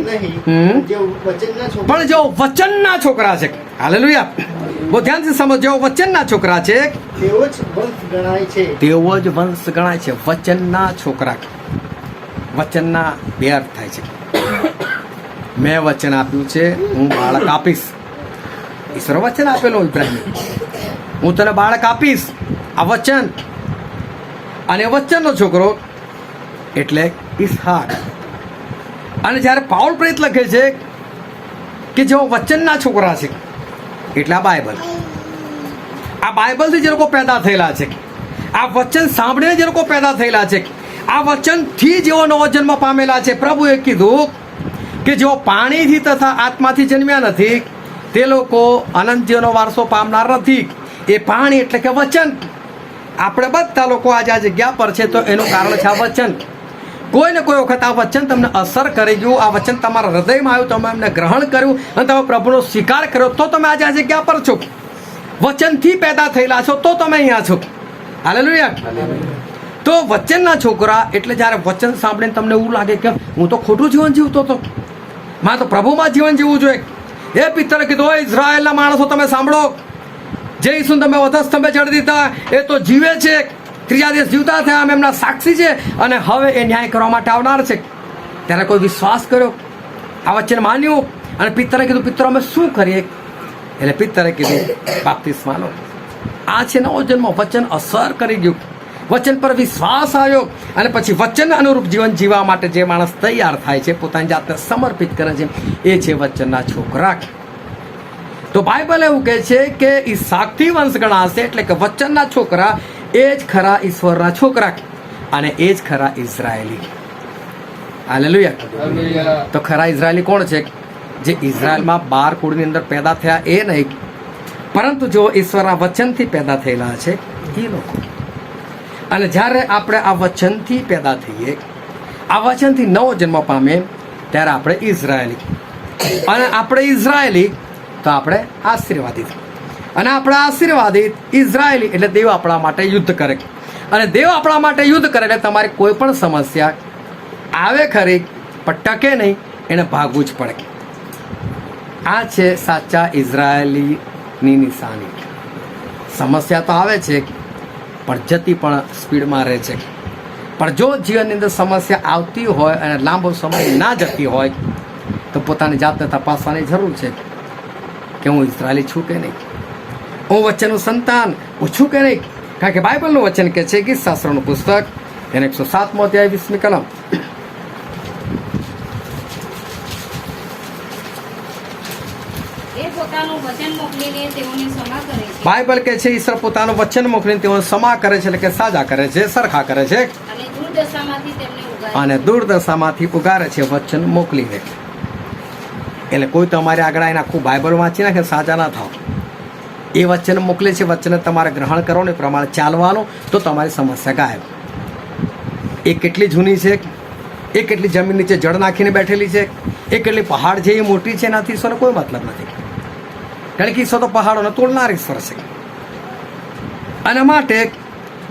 જેઓ વચનના છોકરા પણ જેઓ વચનના છોકરા છે. હાલેલુયા. બહુ ધ્યાનથી સમજો. જેઓ વચનના છોકરા છે તેઓ જ વંશ ગણાય છે. તેઓ જ વંશ ગણાય છે. વચનના છોકરા. વચનના બે અર્થ થાય છે. મેં વચન આપ્યું છે, હું બાળક આપીશ. ઈશ્વરે વચન આપેલું ઇબ્રાહિમ, હું તને બાળક આપીશ. આ વચન, અને વચનનો છોકરો એટલે ઈસહાક. અને જ્યારે પાઉલ પ્રેરિત લખે છે કે જેઓ વચનના છોકરા છે, એટલે આ બાઇબલ. આ બાઇબલથી જે લોકો પેદા થયેલા છે, આ વચન સાંભળીને જે લોકો પેદા થયેલા છે, આ વચનથી જેઓ નવો જન્મ પામેલા છે. પ્રભુએ કીધું કે જેઓ પાણીથી તથા આત્માથી જન્મ્યા નથી તે લોકો અનંત જીવનો વારસો પામનાર નથી. એ પાણી એટલે કે વચન. આપણે બધા લોકો આજે આ જગ્યા પર છે તો એનું કારણ છે આ વચન. કોઈ ને કોઈ વખત આ વચન તમને અસર કરી ગયું, આ વચન તમારા હૃદયમાં આવ્યું, તમે એમને ગ્રહણ કર્યું અને તમે પ્રભુનો સ્વીકાર કર્યો, તો તમે આજે આ જગ્યા પર છો. વચનથી પેદા થયેલા છો તો તમે અહીંયા છો. હાલેલુયા. તો વચનના છોકરા એટલે જ્યારે વચન સાંભળીને તમને એવું લાગે કે હું તો ખોટું જીવન જીવતો હતો, મારે તો પ્રભુમાં જીવન જીવવું જોઈએ. એ પિત્તરે કીધું, ઓય ઇઝરાયેલના માણસો તમે સાંભળો, જે ઈસુને તમે વધસ્તંભે ચડી દીધા એ તો જીવે છે, ત્રીજા દિવસ જીવતા થયા, અમે એમના સાક્ષી છે અને હવે એ ન્યાય કરવા માટે આવનાર છે. ત્યારે કોઈ વિશ્વાસ કર્યો, આ વચન માન્યું અને પિત્તરે કીધું, પિત્તરો અમે શું કરીએ? એટલે પિત્તરે કીધું, બાપ્તિસ્મા લો. આ છે નવો જન્મ. વચન અસર કરી ગયું, વચન પર વિશ્વાસ આવ્યો અને પછી વચન અનુરૂપ જીવન જીવવા માટે જે માણસ તૈયાર થાય છે, પોતાની જાતને સમર્પિત કરે છે, એ છે વચનના છોકરા. તો બાઇબલ એવું કહે છે કે ઈસાકથી વંશ ગણાશે, એટલે કે વચનના છોકરા એ જ ખરા ઈશ્વરના છોકરા અને એ જ ખરા ઇઝરાયેલી. હાલેલુયા. તો ખરા ઇઝરાયેલી કોણ છે? જે ઇઝરાયલમાં 12 કુળની અંદર પેદા થયા એ નહીં, પરંતુ જો ઈશ્વરના વચનથી પેદા થયેલા છે એ લોકો. અને જ્યારે આપણે આ વચનથી પેદા થઈએ, આ વચનથી નવો જન્મ પામે, ત્યારે આપણે ઇઝરાયેલી. અને આપણે ઇઝરાયેલી તો આપણે આશીર્વાદિત. અને આપણે આશીર્વાદિત ઇઝરાયેલી એટલે દેવ આપણા માટે યુદ્ધ કરે. અને દેવ આપણા માટે યુદ્ધ કરે એટલે તમારી કોઈ પણ સમસ્યા આવે ખરી પણ ટકે નહીં, એને ભાગવું જ પડે. આ છે સાચા ઇઝરાયેલીની નિશાની. સમસ્યા તો આવે છે પણ જતી પણ સ્પીડમાં રહે છે. પણ જો જીવનની અંદર સમસ્યા આવતી હોય અને લાંબો સમય ના જતી હોય તો પોતાની જાતને તપાસવાની જરૂર છે કે હું ઇઝરાયેલી છું કે નહીં, હું વચનનું સંતાન હું છું કે નહીં. કારણ કે બાઇબલનું વચન કહે છે કે શાસ્ત્રનું પુસ્તક એને 107મો અધ્યાય 20મી કલમ, બાઇબલ કહે છે ઈશ્વર પોતાનું વચન મોકલીને તેઓ સમા કરે છે, એટલે કે સાજા કરે છે, સરખા કરે છે અને દુર્દશામાંથી ઉગારે છે વચન મોકલીને. એટલે કોઈ તમારે આગળ આવીને આખું બાઇબલ વાંચી નાખે, સાજા ના થાવ. એ વચન મોકલે છે, વચન તમારે ગ્રહણ કરો ને પ્રમાણે ચાલવાનું, તો તમારી સમસ્યા ગાયબ. એ કેટલી જૂની છે, એ કેટલી જમીન નીચે જળ નાખીને બેઠેલી છે, એ કેટલી પહાડ છે, એ મોટી છે, એનાથી ઈશ્વરનો કોઈ મતલબ નથી. કારણ કે ઈશ્વર તો પહાડોને તોડનાર ઈશ્વર છે. અને માટે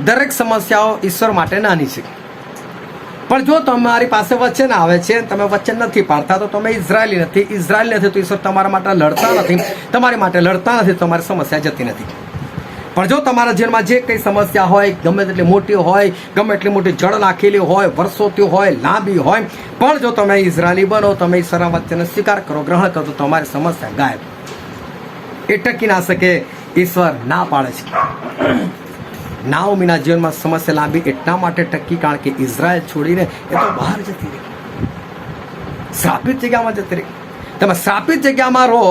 દરેક સમસ્યાઓ ઈશ્વર માટે નાની છે. પણ જો તમારી પાસે વચન આવે છે, તમે વચન નથી પાડતા, તો તમે ઇઝરાયેલી નથી. ઇઝરાયેલ નથી તો ઈશ્વર તમારા માટે લડતા નથી, તમારી માટે લડતા નથી, તમારી સમસ્યા જતી નથી. પણ જો તમારા જીવનમાં જે કંઈ સમસ્યા હોય, ગમે તેટલી મોટી હોય, ગમે એટલી મોટી જળ નાખેલી હોય, વર્ષોથી હોય, લાંબી હોય, પણ જો તમે ઇઝરાયેલી બનો, તમે ઈશ્વરના વચનનો સ્વીકાર કરો, ગ્રહણ કરો, તો તમારી સમસ્યા ગાયબ. એ ટકી ના શકે. ઈશ્વર ના પાડે છે. નાઓમીના જીવનમાં સમસ્યા લાંબી એટલા માટે ટકી કારણ કે ઇઝરાયલ છોડીને એ તો બહાર જતી રહી, શ્રાપિત જગ્યામાં જતી રહી. તમે શ્રાપિત જગ્યામાં રહો,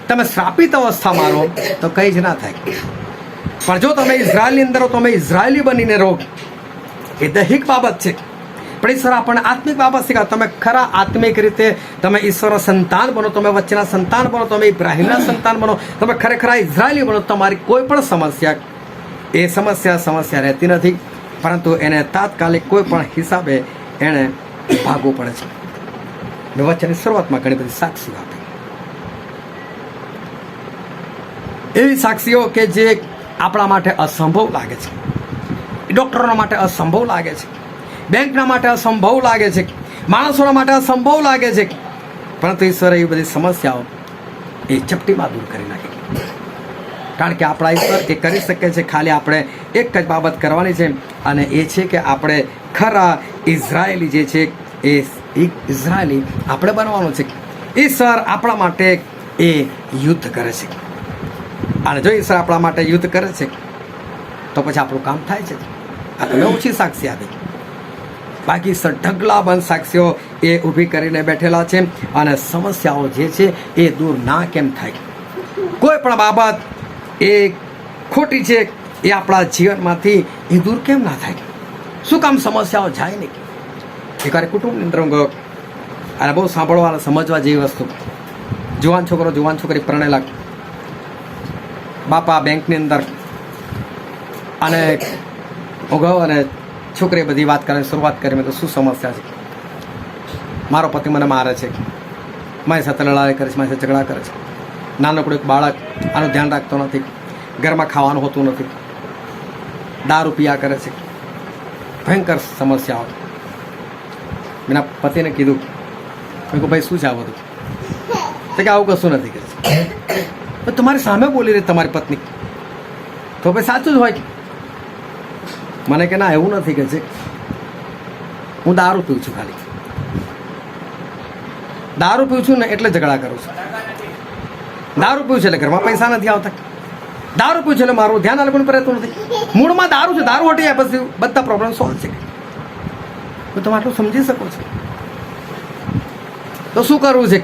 તમે શ્રાપિત અવસ્થામાં રહો તો કંઈ જ ના થાય. પણ જો તમે ઇઝરાયલની અંદર રહો, તમે ઇઝરાયલી બનીને રહો, એ દૈહિક બાબત છે. પણ ઈશ્વર આપણને આત્મિક બાબત શીખવા. તમે ખરા આત્મિક રીતે તમે ઈશ્વરના સંતાન બનો, તમે વચ્ચેના સંતાન બનો, તમે ઇબ્રાહિમના સંતાન બનો, તમે ખરેખર ઇઝરાયલી બનો. તમારી કોઈ પણ સમસ્યા રહેતી નથી, પરંતુ એને તાત્કાલિક કોઈ પણ હિસાબે એણે ભાગવું પડે છે. મેં વચ્ચેની શરૂઆતમાં ઘણી બધી સાક્ષીઓ આપી, એવી સાક્ષીઓ કે જે આપણા માટે અસંભવ લાગે છે, ડૉક્ટરોના માટે અસંભવ લાગે છે, બેંકના માટે અસંભવ લાગે છે, માણસોના માટે અસંભવ લાગે છે, પરંતુ ઈશ્વરે એ બધી સમસ્યાઓ એ ચપટીમાં દૂર કરી નાખી. કારણ કે આપણા ઈશ્વર એ કરી શકે છે. ખાલી આપણે એક જ બાબત કરવાની છે, અને એ છે કે આપણે ખરા ઇઝરાયેલી જે છે એ ઇઝરાયેલી આપણે બનવાનું છે. ઈશ્વર આપણા માટે એ યુદ્ધ કરે છે, અને જો ઈશ્વર આપણા માટે યુદ્ધ કરે છે તો પછી આપણું કામ થાય છે. આ તમે ઓછી સાક્ષી આપી, બાકી ઢગલાબંધ સાક્ષીઓ એ ઊભી કરીને બેઠેલા છે, અને સમસ્યાઓ જે છે એ દૂર ના કેમ થાય? કોઈ પણ બાબત એ ખોટી છે એ આપણા જીવનમાંથી એ દૂર કેમ ના થાય? શું કામ સમસ્યાઓ જાય નહીં? એકવાર કુટુંબની અંદર હું ગયો, અને બહુ સાંભળવા અને સમજવા જેવી વસ્તુ. જુવાન છોકરો જુવાન છોકરી પરણેલા, બાપા બેંકની અંદર, અને હું ગયો અને છોકરીએ બધી વાત કરવાની શરૂઆત કરી. મેં તો શું સમસ્યા છે? મારો પતિ મને મારે છે, મારી સાથે લડાઈ કરે છે, મારી સાથે ઝઘડા કરે છે, નાનકડું એક બાળક આનું ધ્યાન રાખતો નથી, ઘરમાં ખાવાનું હોતું નથી, દારૂ પીયા કરે છે, ભયંકર સમસ્યાઓ. મેં પતિને કીધું, મેં કહું ભાઈ શું છે આ બધું? તો કે આવું કશું નથી. કે છે તમારી સામે બોલી રહી તમારી પત્ની, તો ભાઈ સાચું જ હોય. મને કે ના એવું નથી. કે છે હું દારૂ પીઉં છું, ખાલી દારૂ પીઉં છું ને એટલે ઝઘડા કરું છું. દારૂ પીઉં છું એટલે ઘરમાં પૈસા નથી આવતા, દારૂ પીઉં છું એટલે મારું ધ્યાન આ લોકોને પર રહેતું નથી. મૂળમાં દારૂ છે, દારૂ હટી જાય પછી બધા પ્રોબ્લેમ સોલ્વ છે. તો તમે આટલું સમજી શકો છો. તો શું કરવું છે?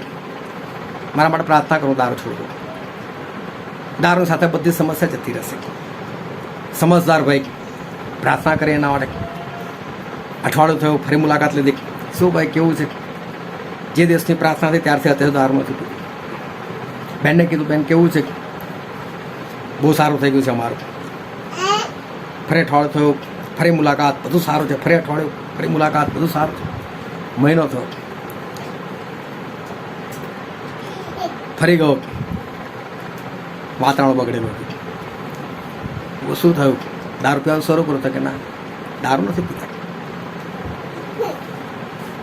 મારા માટે પ્રાર્થના કરું, દારૂ છોડવું. દારૂ સાથે બધી સમસ્યા જતી રહેશે. સમજદાર ભાઈ પ્રાર્થના કરી એના માટે. અઠવાડિયું થયું, ફરી મુલાકાત લીધી. શું ભાઈ કેવું છે? જે દિવસની પ્રાર્થના થઈ ત્યારથી અત્યારે દારૂ નથી પીધું. બેનને કીધું, બેન કેવું છે? બહુ સારું થઈ ગયું છે અમારું. ફરી અઠવાડિયું થયું, ફરી મુલાકાત, બધું સારું છે. ફરી અઠવાડિયું, ફરી મુલાકાત, બધું સારું છે. મહિનો થયો, ફરી ગયો, વાતાવરણ બગડેલું હતું. શું થયું? દારૂ પીવાનું શરૂ કર્યું. તો કે ના, દારૂ નથી પીતા.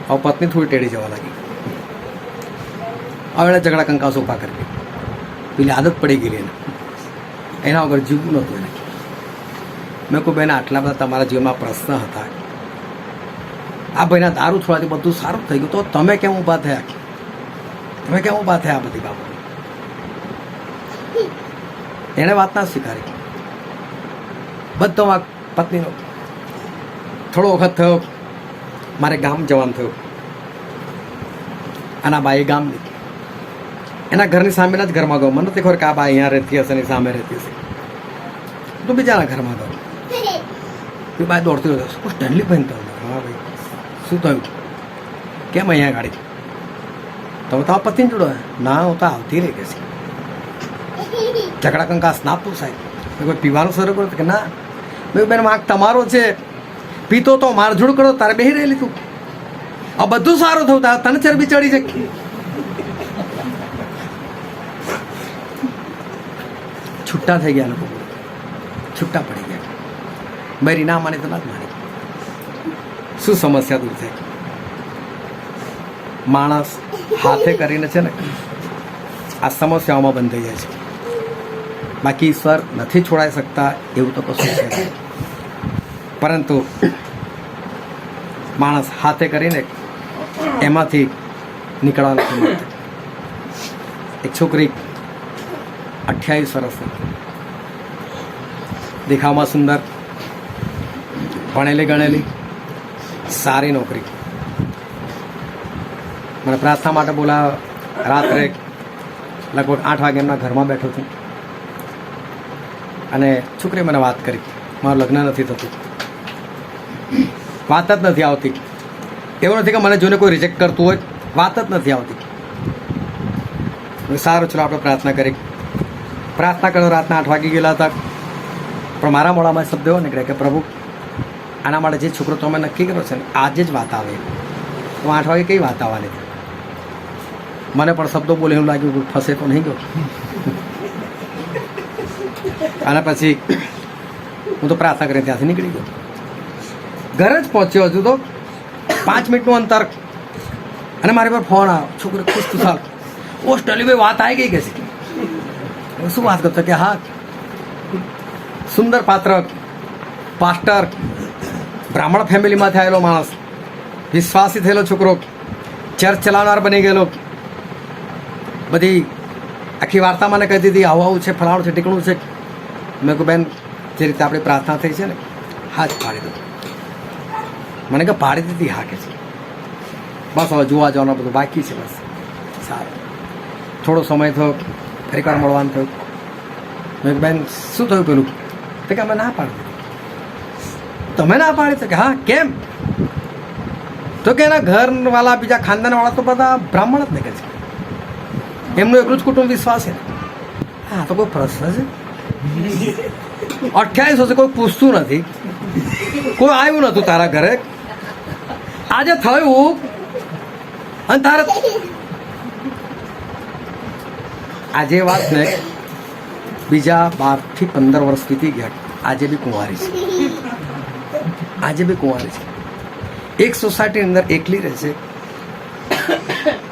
હવે પત્ની થોડી ટેડી જવા લાગી. હવે એને ઝઘડા કંકાસ ઉભા કરી. પેલી આદત પડી ગયેલી એને, એના વગર જીવવું નહોતું એને. મેં કહું બેન, આટલા બધા તમારા જીવનમાં પ્રશ્ન હતા, આ ભાઈના દારૂ છોડવાથી બધું સારું થઈ ગયું, તો તમે કેમ ઊભા થયા? તમે કેમ ઊભા થયા? આ બધી બાબત એણે વાત ના સ્વીકારી. બધો વાંક પત્નીનો. થોડો વખત થયો, મારે ગામ જવાનું થયું. આના બાઈ ગામની, એના ઘરની સામેના જ ઘરમાં ગયો. મને નથી ખબર કે આ બા અહીંયા રહેતી હશે ને સામે રહેતી હશે. તો બીજાના ઘરમાં ગયો. એ બાઈ દોડતી હોય, સ્ટેનલી ભાઈ તો હા ભાઈ શું થયું? કેમ અહીંયા ગાડી? તમે તો પતિને જોડો? ના, હું તો આવતી રહી ગઈ છે. ઝઘડા કંકાસ ના પૂછાય. કોઈ પીવાનું શરૂ કરો કે ના? મેં બેન વાંક તમારો છે, પીતો તો મારઝૂડ કરો, તારે બેહી રહેલી તું. આ બધું સારું થયું, તને ચરબી ચડી છે. છૂટા થઈ ગયા લોકો, છૂટા પડી ગયા. મારી ના માની તો ના જ માની. શું સમસ્યા દૂર થાય? માણસ હાથે કરીને છે ને આ સમસ્યાઓમાં બંધ થઈ જાય છે. બાકી ઈશ્વર નથી છોડાઈ શકતા એવું તો કશું છે નહીં. પરંતુ માણસ હાથે કરીને એમાંથી નીકળવા નથી માંગતો. એક છોકરી 28 વર્ષની, દેખાવમાં સુંદર, ભણેલી ગણેલી, સારી નોકરી. મને પ્રાર્થના માટે બોલાવ્યો. રાત્રે લગભગ 8 વાગે એમના ઘરમાં બેઠો છું, અને છોકરીએ મને વાત કરી, મારું લગ્ન નથી થતું, વાત જ નથી આવતી, એવું નથી કે મને જોઈને કોઈ રિજેક્ટ કરતું હોય, વાત જ નથી આવતી. સારું, ચલો આપણે પ્રાર્થના કરી. પ્રાર્થના કરો. રાતના 8 વાગી ગયેલા હતા, પણ મારા મોડામાં શબ્દ એવો નીકળે કે પ્રભુ આના માટે જે છોકરો તમે નક્કી કર્યો છે ને આજે જ વાત આવે, તો 8 વાગે કઈ વાત આવવાની? મને પણ શબ્દો બોલે એવું લાગ્યું કે ફસે તો નહીં ગયો. અને પછી હું તો પ્રાર્થના કરીને ત્યાંથી નીકળી ગયો. ઘરે જ પહોંચ્યો હજુ તો 5 મિનિટનું અંતર, અને મારી પર ફોન આવ્યો. છોકરો ખુશ ખુશાલ, ઓસ્ટ્રેલિયા ભાઈ વાત આવી ગઈ કે છે. શું વાત કરતો કે હા, સુંદર પાત્ર, પાસ્ટર, બ્રાહ્મણ ફેમિલીમાંથી આવેલો માણસ, વિશ્વાસી થયેલો છોકરો, ચર્ચ ચલાવનાર બની ગયેલો. બધી આખી વાર્તા મને કહી દીધી, આવું આવું છે, ફલાણું છે, ટીકણું છે. મેં કહું બેન, જે રીતે આપણી પ્રાર્થના થઈ છે ને, હા જ પાડી દો. મને કે પાડી દીધી? હા કે છે. બસ હવે જોવા જવાનું બધું બાકી છે. બસ સારું. થોડો સમય થયો, ફરીવાર મળવાનું થયું. મેં બેન શું થયું પેલું? તો કે અમે ના પાડી દીધી. તમે ના પાડી? તો કે હા. કેમ? તો કે એના ઘરવાળા, બીજા ખાનદાનવાળા તો બધા બ્રાહ્મણ જ ને કે છે. એમનું એકલું જ કુટુંબ વિશ્વાસ છે. હા, તો કોઈ પ્રશ્ન છે? 28 વર્ષે કોઈ પૂછતું નથી, કોઈ આવ્યું નહોતું તારા ઘરે. આજે થયું અને તારે આજે વાત ને બીજા 12 થી 15 વર્ષ વીતી ગયા. આજે બી કુંવારી છે. આજે બી કુંવારી છે. એક સોસાયટીની અંદર એકલી રહે છે.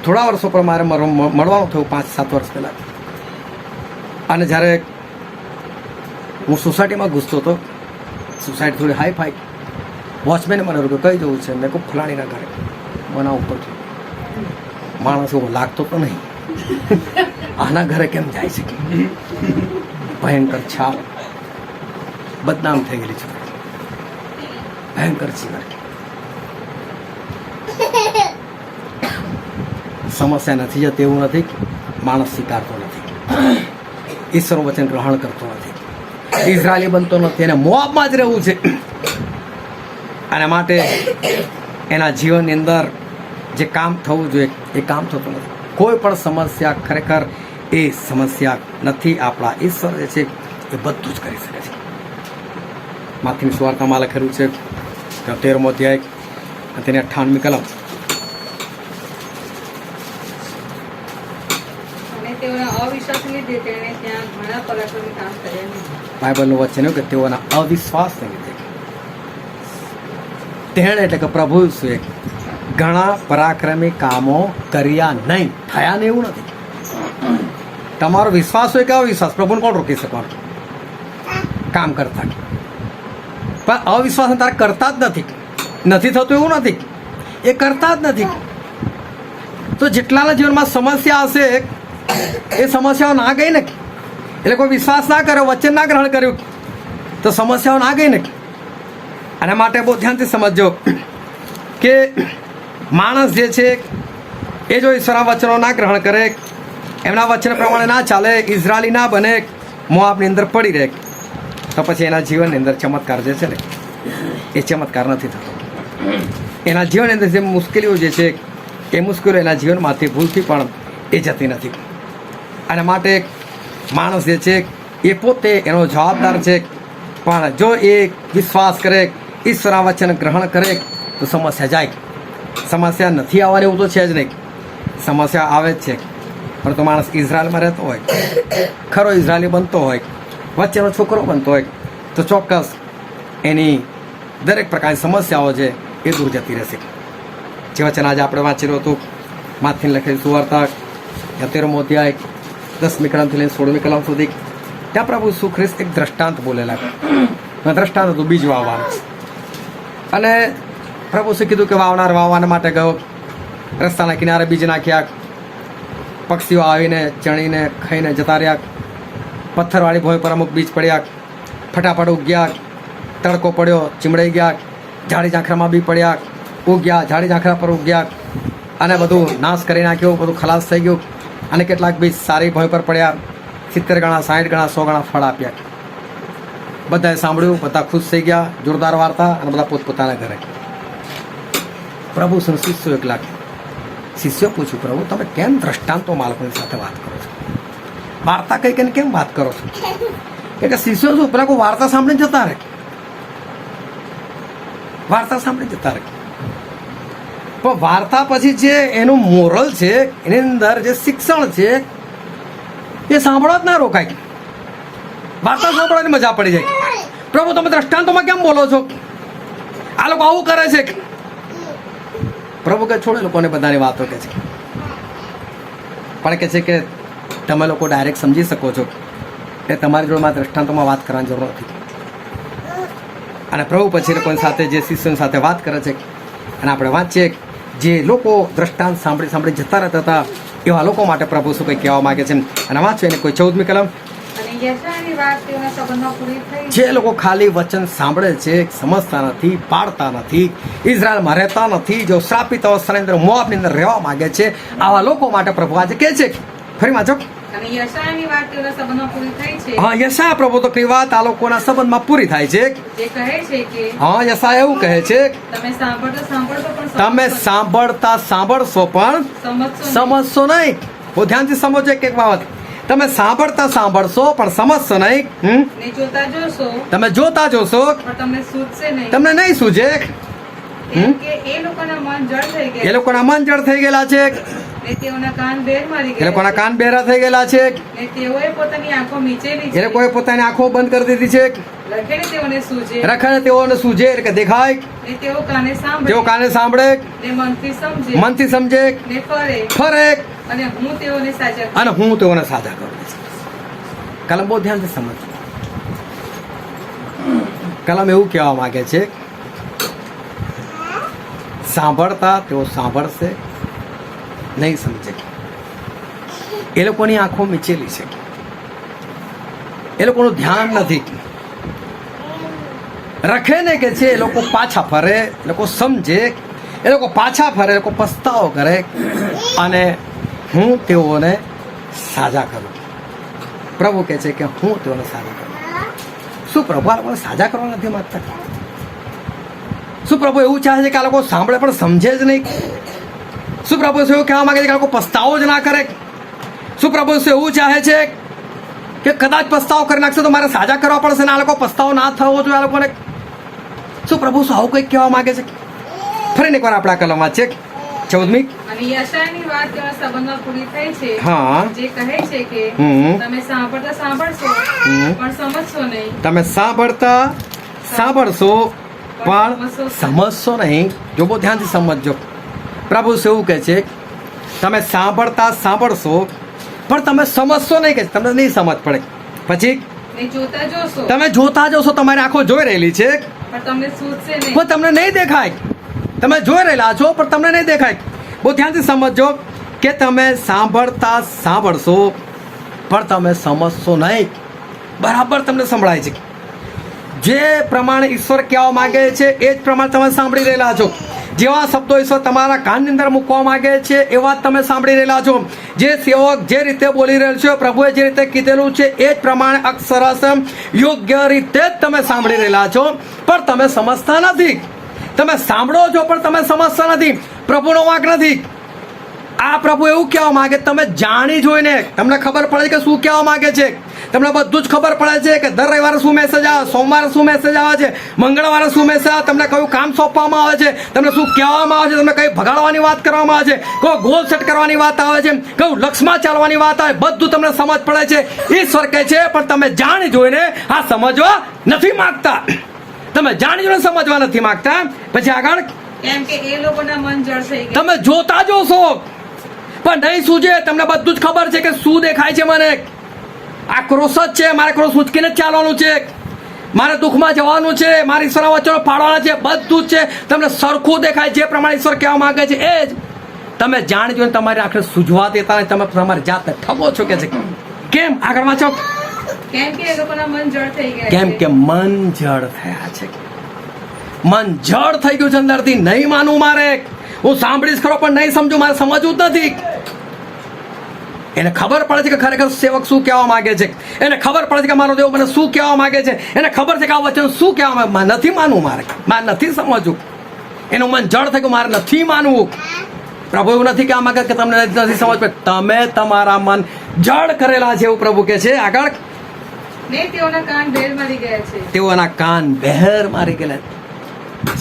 થોડા વર્ષો પર મારે મળવાનું થયું 5-7 વર્ષ પહેલાં. અને જ્યારે હું સોસાયટીમાં ઘૂસતો હતો, સોસાયટી થોડી હાઈ ફાઈ, વોચમેને મને રોક્યો, કઈ જવું છે? મેં કહું ફલાણીના ઘરે. મને ઉપર માણસ એવો લાગતો તો નહીં, આના ઘરે કેમ જાય છે? ભયંકર છાપ, બદનામ થઈ ગયેલી છે, ભયંકર ચીવર. સમસ્યા નથી જતી એવું નથી, માણસ સ્વીકારતો નથી, ઈશ્વર વચન ગ્રહણ કરતો નથી, ઇઝરાયલી બનતો નથી, એને મોઆબમાં જ રહેવું છે. અને માટે એના જીવનની અંદર જે કામ થવું જોઈએ એ કામ થતું નથી. કોઈ પણ સમસ્યા ખરેખર એ સમસ્યા નથી. આપણા ઈશ્વર જે છે એ બધું જ કરી શકે છે. માથીની સુવાર્તામાં લખેલું છે 13મો અધ્યાય અને તેની 58મી કલમ. તેઓના અવિશ્વાસને લીધે તેણે ત્યાં ઘણા પરાક્રમી કામ કર્યા નહીં. બાઇબલનું વચન એવું કે તેઓના અવિશ્વાસને લીધે તેણે એટલે કે પ્રભુ ઈસુએ ઘણા પરાક્રમી કામો કર્યા નહીં. થયા ને એવું નથી. તમારો વિશ્વાસ હોય કે અવિશ્વાસ, પ્રભુને કોણ રોકી શકવાનું? કામ કરતા. પણ અવિશ્વાસ તારે કરતા જ નથી. નથી થતું એવું નથી, એ કરતા જ નથી. તો જેટલાના જીવનમાં સમસ્યા હશે એ સમસ્યાઓ ના ગઈ ને, એટલે કોઈ વિશ્વાસ ના કર્યો, વચન ના ગ્રહણ કર્યું, તો સમસ્યાઓ ના ગઈ ને. અને માટે બહુ ધ્યાનથી સમજજો કે માણસ જે છે એ જો ઈશ્વરના વચનો ના ગ્રહણ કરે, એમના વચન પ્રમાણે ના ચાલે, ઇઝરાયલી ના બને, મોઆબની અંદર પડી રહે, તો પછી એના જીવનની અંદર ચમત્કાર જે છે ને એ ચમત્કાર નથી થતો. એના જીવનની અંદર જે મુશ્કેલીઓ જે છે એ મુશ્કેલીઓ એના જીવનમાંથી ભૂલથી પણ એ જતી નથી. અને માટે માણસ જે છે એ પોતે એનો જવાબદાર છે. પણ જો એ વિશ્વાસ કરે, ઈશ્વરના વચન ગ્રહણ કરે, તો સમસ્યા જાય. સમસ્યા નથી આવવાની એવું તો છે જ નહીં, સમસ્યા આવે જ છે. પરંતુ માણસ ઇઝરાયલમાં રહેતો હોય, ખરો ઇઝરાયલી બનતો હોય, વચ્ચેનો છોકરો બનતો હોય, તો ચોક્કસ એની દરેક પ્રકારની સમસ્યાઓ છે એ દૂર જતી રહેશે. જે વચન આજે આપણે વાંચેલું હતું, માથીને લખેલી સુવાર્તા 13મો અધ્યાય 10મી કલમથી લઈને 16મી કલમ સુધી, ત્યાં પ્રભુ ઈસુ ખ્રિસ્ત એક દ્રષ્ટાંત બોલેલા. દ્રષ્ટાંત હતું બીજ વાવવાનું. અને પ્રભુ ઈસુએ કીધું કે વાવનાર વાવવાના માટે ગયો, રસ્તાના કિનારે બીજ નાખ્યા, પક્ષીઓ આવીને ચણીને ખાઈને જતા રહ્યા, પથ્થરવાળી ભોંય પર અમુક બીજ પડ્યા, ફટાફટ ઉગ્યા, તડકો પડ્યો, ચીમડાઈ ગયા, ઝાડી ઝાંખરામાં બી પડ્યા, ઉગ્યા, ઝાડી ઝાંખરા પર ઉગ્યા, અને બધું નાશ કરી નાખ્યો, બધું ખલાસ થઈ ગયું. અને કેટલાક બીજ સારી ભોંય પર પડ્યા, 70 ગણા, 60 ગણા, 100 ગણા ફળ આપ્યા. બધાએ સાંભળ્યું, બધા ખુશ થઈ ગયા, જોરદાર વાર્તા, અને બધા પોતપોતાના ઘરે. પ્રભુ શિષ્યો એકલા શિષ્યો પૂછ્યું, પ્રભુ તમે કેમ દ્રષ્ટાંતો બાળકોની સાથે વાત કરો છો? વાર્તા કઈ કઈને કેમ વાત કરો છો? કે શિષ્યો શું પેલા કોઈ વાર્તા સાંભળીને જતા રહે, વાર્તા સાંભળી જતા રહે. પણ વાર્તા પછી જે એનું મોરલ છે, એની અંદર જે શિક્ષણ છે એ સાંભળવા જ ના રોકાય. વાર્તા સાંભળવાની મજા પડી જાય. પ્રભુ તમે દ્રષ્ટાંતોમાં કેમ બોલો છો? આ લોકો આવું કરે છે. પ્રભુ કે છોડે લોકોને બધાની વાતો કે છે, પણ કે છે કે તમે લોકો ડાયરેક્ટ સમજી શકો છો એ તમારી જોડે દ્રષ્ટાંતોમાં વાત કરવાની જરૂર નથી. અને પ્રભુ પછી લોકોની સાથે જે શિષ્યોની સાથે વાત કરે છે અને આપણે વાંચીએ જે લોકો દ્રષ્ટાંત સાંભળી સાંભળી જતા રહેતા હતા એવા લોકો માટે પ્રભુ શું કંઈ કહેવા માંગે છે. અને વાંચો એને કોઈ 14મી કલમ. અને યશાયાની વાત તેઓના સંબંધમાં પૂરી થઈ. જે લોકો ખાલી વચન સાંભળે છે, સમજતા નથી, પાડતા નથી, ઇઝરાયલમાં રહેતા નથી, જો શ્રાપિત અવસ્થાની અંદર મોઆબની અંદર રહેવા માંગે છે, આવા લોકો માટે પ્રભુ આજે કહે છે. ફરી વાંચો. અને યશાયાની વાત તેઓના સંબંધમાં પૂરી થઈ છે. હા, યશાયા પ્રભુ તો કઈ વાત આ લોકોના સંબંધમાં પૂરી થાય છે. જે કહે છે કે હા, યશાયા એવું કહે છે, તમે સાંભળતા સાંભળશો પણ તમે સાંભળતા સાંભળશો પણ સમજશો નહીં. બહુ ધ્યાનથી સમજો એક બાબત. તમે સાંભળતા સાંભળશો પણ સમજશો નહીં. ને જોતા જોશો તમે જોતા જોશો પણ તમને સૂઝશે નહીં. તમને નહીં સૂજે. કેમ કે એ લોકોના મન જડ થઈ એ ગયા લોકોના મન જડ થઈ ગયેલા છે, ને તેઓના કાન બેર મારી એ ગયા લોકોના છે. કાન બહેરા થઈ ગયેલા છે, ને તેઓએ પોતાની આંખો મીચેલી એ છે. લોકોએ પોતાની આંખો બંધ કરી દીધી છે. લખેને તેઓને સૂજે રખડે તેઓને સૂજે એટલે કે દેખાય, ને તેઓ કાને તેઓ સાંભળે કાને સાંભળે, ને મનથી સમજે મનથી સમજે, ને ફરે ફરે અને હું તેઓને સાચા અને હું તેઓને સાજા કરું છું. કલમ બહુ ધ્યાનથી સમજજો. કલમ એવું કહેવા માંગે છે, સાંભળતા તેઓ સાંભળશે, નહીં સમજે. એ લોકોની આંખો મીચેલી છે, એ લોકોનું ધ્યાન નથી. રખે ને કે છે એ લોકો પાછા ફરે, એ લોકો સમજે, એ લોકો પાછા ફરે, એ લોકો પસ્તાવો કરે અને હું તેઓને સાજા કરું. પ્રભુ કહે છે કે હું તેઓને સાજા કરું. શું પ્રભુ આ લોકોને સાજા કરવા નથી માંગતા? શું પ્રભુ એવું ચાહે છે કે આ લોકો સાંભળે પણ સમજે જ નહીં? શું પ્રભુ એવું કહેવા માંગે છે કે આ લોકો પસ્તાવો જ ના કરે? શું પ્રભુ એવું ચાહે છે કે કદાચ પસ્તાવો કરી નાખશે તો મારે સાજા કરવા પડશે ને આ લોકો પસ્તાવો ના થવો જોઈએ આ લોકોને? શું પ્રભુ આવું કંઈક કહેવા માંગે છે? ફરી એકવાર આપણા કલમમાં છે 14મી. અને યશાયાની વાત તેઓના સંબંધમાં પૂરી થઈ છે. હા. જે કહે છે કે તમે સાંભળતા સાંભળશો પણ સમજશો નહીં. તમે સાંભળતા સાંભળશો પણ સમજશો નહીં. જો બહુ ધ્યાનથી સમજજો. પ્રભુ એવું કહે છે તમે સાંભળતા સાંભળશો પણ તમે સમજશો નહીં, કે તમને નહીં સમજ પડે. પછી ને જોતા જોશો તમે જોતા જોશો, તમારી આંખો જોઈ રહેલી છે પણ તમને સૂઝશે નહીં. પણ તમને નહીં દેખાય. તમે જોઈ રહેલા છો પણ તમને નહીં દેખાય. બહુ ધ્યાનથી સમજજો કે તમે સાંભળતા સાંભળશો પણ તમે સમજશો નહીં. બરાબર તમને સંભળાય છે. જે પ્રમાણે ઈશ્વર કહેવા માંગે છે એ જ પ્રમાણે તમે સાંભળી રહેલા છો. જેવા શબ્દો ઈશ્વર તમારા કાનની અંદર મૂકવા માંગે છે એવા જ તમે સાંભળી રહેલા છો. જે સેવક જે રીતે બોલી રહેલ છે, પ્રભુએ જે રીતે કીધેલું છે એ જ પ્રમાણે અક્ષરશ યોગ્ય રીતે જ તમે સાંભળી રહેલા છો, પણ તમે સમજતા નથી. તમે સાંભળો છો પણ તમે સમજતા નથી. પ્રભુનો વાંક નથી. આ પ્રભુ એવું કહેવા માંગે, તમે જાણી જોઈને તમને ખબર પડે કે શું કહેવા માંગે છે. તમને બધું જ ખબર પડે છે કે દર રવિવારે શું મેસેજ આવે, સોમવારે શું મેસેજ આવે છે, મંગળવારે શું મેસેજ આવે, તમને કયું કામ સોંપવામાં આવે છે, તમને શું કહેવામાં આવે છે, તમને કઈ ભગાડવાની વાત કરવામાં આવે છે, કયો ગોલ સેટ કરવાની વાત આવે છે, કયું લક્ષ્યમાં ચાલવાની વાત આવે, બધું તમને સમજ પડે છે. ઈશ્વર કહે છે પણ તમે જાણી જોઈને આ સમજવા નથી માંગતા. તમે જાણી જોઈને સમજવા નથી માંગતા. પછી આગળ, કેમ કે એ લોકોના મન જડ થઈ ગયા. તમે જોતા જોશો પણ નહીં સૂજે. તમને બધું જ ખબર છે કે શું દેખાય છે. મને આ ક્રોસ જ છે, મારે ક્રોસ ઉચકીને જ ચાલવાનું છે, મારે દુઃખમાં જવાનું છે, મારે ઈશ્વરના વચનો પાડવાના છે, બધું જ છે. તમને સરખું દેખાય. જે પ્રમાણે ઈશ્વર કહેવા માંગે છે એ જ તમે જાણી જોઈને તમારી આંખને સૂજવા દેતા નહીં. તમે તમારી જાતને ઠગો છો કે છે. કેમ? આગળ વાંચો. કેમ કે એ લોકોના મન જડ થઈ ગયા. કેમ કે મન જડ થયા છે. મન જડ થઈ ગયું છે અંદરથી. નહીં માનવું મારે. હું સાંભળીશ ખરો પણ નહીં સમજુ. મારે સમજવું જ નથી. એને ખબર પડે છે કે ખરેખર સેવક શું કહેવા માંગે છે. એને ખબર પડે છે કે મારો દેવ મને શું કહેવા માંગે છે. એને ખબર છે કે આ વચન શું કહેવા માંગે. નથી માનવું મારે નથી સમજવું. એનું મન જડ થઈ ગયું, મારે નથી માનવું. પ્રભુ એવું નથી કે આમાં કે તમને નથી સમજ પડે, તમે તમારા મન જડ કરેલા છે એવું પ્રભુ કે છે. આગળ, ને તેઓના કાન ભેર મારી ગયા છે. તેઓના કાન બહેર મારી ગયેલા.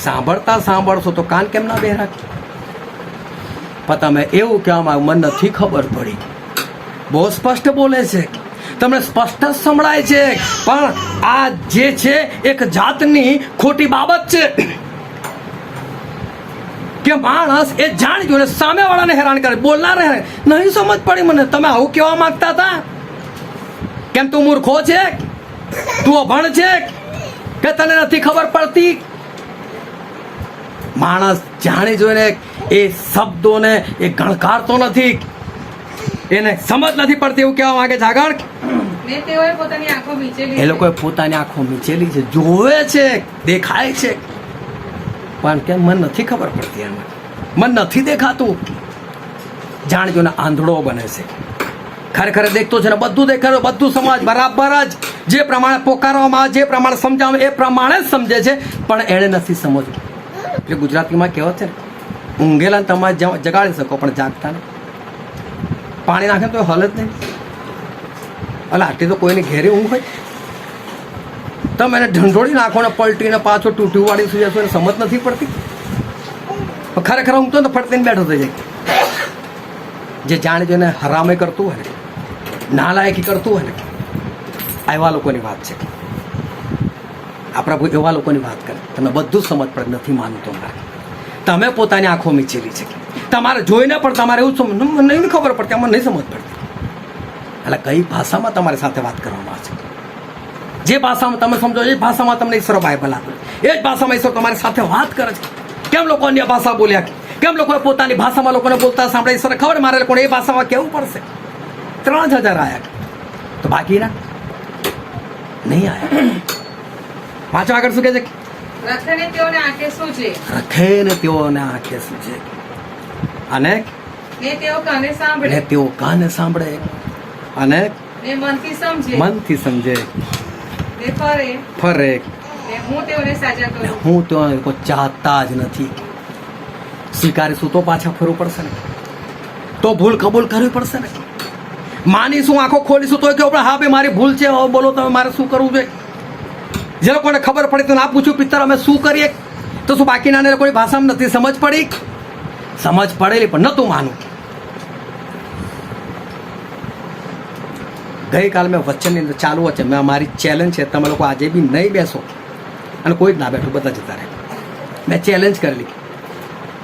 સાંભળતા સાંભળશો તો કાન કેમ ના બહેરા? પણ તમે એવું કહેવામાં મને નથી ખબર પડી. બહુ સ્પષ્ટ બોલે છે, તમને સ્પષ્ટ સંભળાય છે, પણ આ જે છે એક જાતની ખોટી બાબત છે કે માણસ એ જાણી જોઈને સામેવાળાને હેરાન કરે. બોલનાર નહીં સમજ પડી મને, તમે આવું કહેવા માંગતા હતા? કેમ તું મૂર્ખો છે? તું અભણ છે કે તને નથી ખબર પડતી? માણસ જાણી જોઈને એ શબ્દોને એ ગણકારતો નથી, એને સમજ નથી પડતી એવું કહેવા માંગે છે. આગળ, ને તેઓએ પોતાની આંખો મીચેલી એ લોકોએ પોતાની આંખો મીચેલી છે, જોવે છે, દેખાય છે, પણ કેમ મને નથી ખબર પડતી, એમાં મન નથી દેખાતું. જાણી જોઈને આંધળો બને છે. ખરેખર દેખતો છે ને બધું દેખાય, બધું સમાજ બરાબર જ જે પ્રમાણે પોકારવામાં આવે, જે પ્રમાણે સમજાવે એ પ્રમાણે જ સમજે છે, પણ એણે નથી સમજવું. એટલે ગુજરાતીમાં કહેવત છે ને, ઊંઘેલા તમે જગાડી શકો પણ જાગતા નહીં. પાણી નાખે તો હલ જ નહીં. એટલે આટલી તો કોઈની ઘેરી ઊંઘ હોય, તમે એને ઢંઢોળી નાખો ને પલટીને પાછો ટૂંટી વાળી સુઈ જશો, એને સમજ નથી પડતી. ખરેખર ઊંઘતો ને ફટતીને બેઠો થઈ જાય. જે જાણે જેને હરામે કરતું હોય ને, નાલાયકી કરતું હોય ને, એવા લોકોની વાત છે. આ પ્રભુ એવા લોકોની વાત કરે, તમે બધું સમજ પડે, નથી માનતો મારે. તમે પોતાની આંખો મીચેલી છે, તમારે જોઈને પણ તમારે એવું મને નહીં ખબર પડતી, મને નહીં સમજ પડતી. એટલે કઈ ભાષામાં તમારી સાથે વાત કરવામાં આવે છે? જે ભાષામાં તમે સમજો એ ભાષામાં તમને ઈશ્વર બાઇબલ આપે, એ જ ભાષામાં ઈશ્વર તમારી સાથે વાત કરે છે. કેમ લોકો અન્ય ભાષા બોલ્યા? કેમ લોકોએ પોતાની ભાષામાં લોકોને બોલતા સાંભળે? ઈશ્વરને ખબર મારે લોકોને એ ભાષામાં કહેવું પડશે. 3000 આવ્યા તો બાકીના નહીં આવ્યા. પાછો આગળ શું કહે છે? રખે ને તેઓને આંખે શું છે? રખે ને તેઓને આંખે શું છે? અને ને તેઓ કાને સાંભળે, ને તેઓ કાને સાંભળે, અને ને મનથી સમજે, મનથી સમજે, ને ફરે, ફરે. ને હું તેઓને સાજા કરું. હું તો કોઈ ચાહતા જ નથી. સ્વીકારીશું તો પાછા ફરવું પડશે ને, તો ભૂલ કબૂલ કરવી પડશે ને. માનીશું, આંખો ખોલીશું તો કે હા ભાઈ મારી ભૂલ છે, હવે બોલો તમે મારે શું કરવું જોઈએ. જે લોકોને ખબર પડી તો ના પૂછ્યું પિત્તર અમે શું કરીએ, તો શું બાકીના લોકોની ભાષામાં નથી સમજ પડી? સમજ પડેલી પણ નહોતું માનવું. ગઈકાલે મેં વચનની અંદર ચાલુ છે, મેં મારી ચેલેન્જ છે, તમે લોકો આજે બી નહીં બેસો અને કોઈ જ ના બેઠું, બધા જતા રહે. મેં ચેલેન્જ કરેલી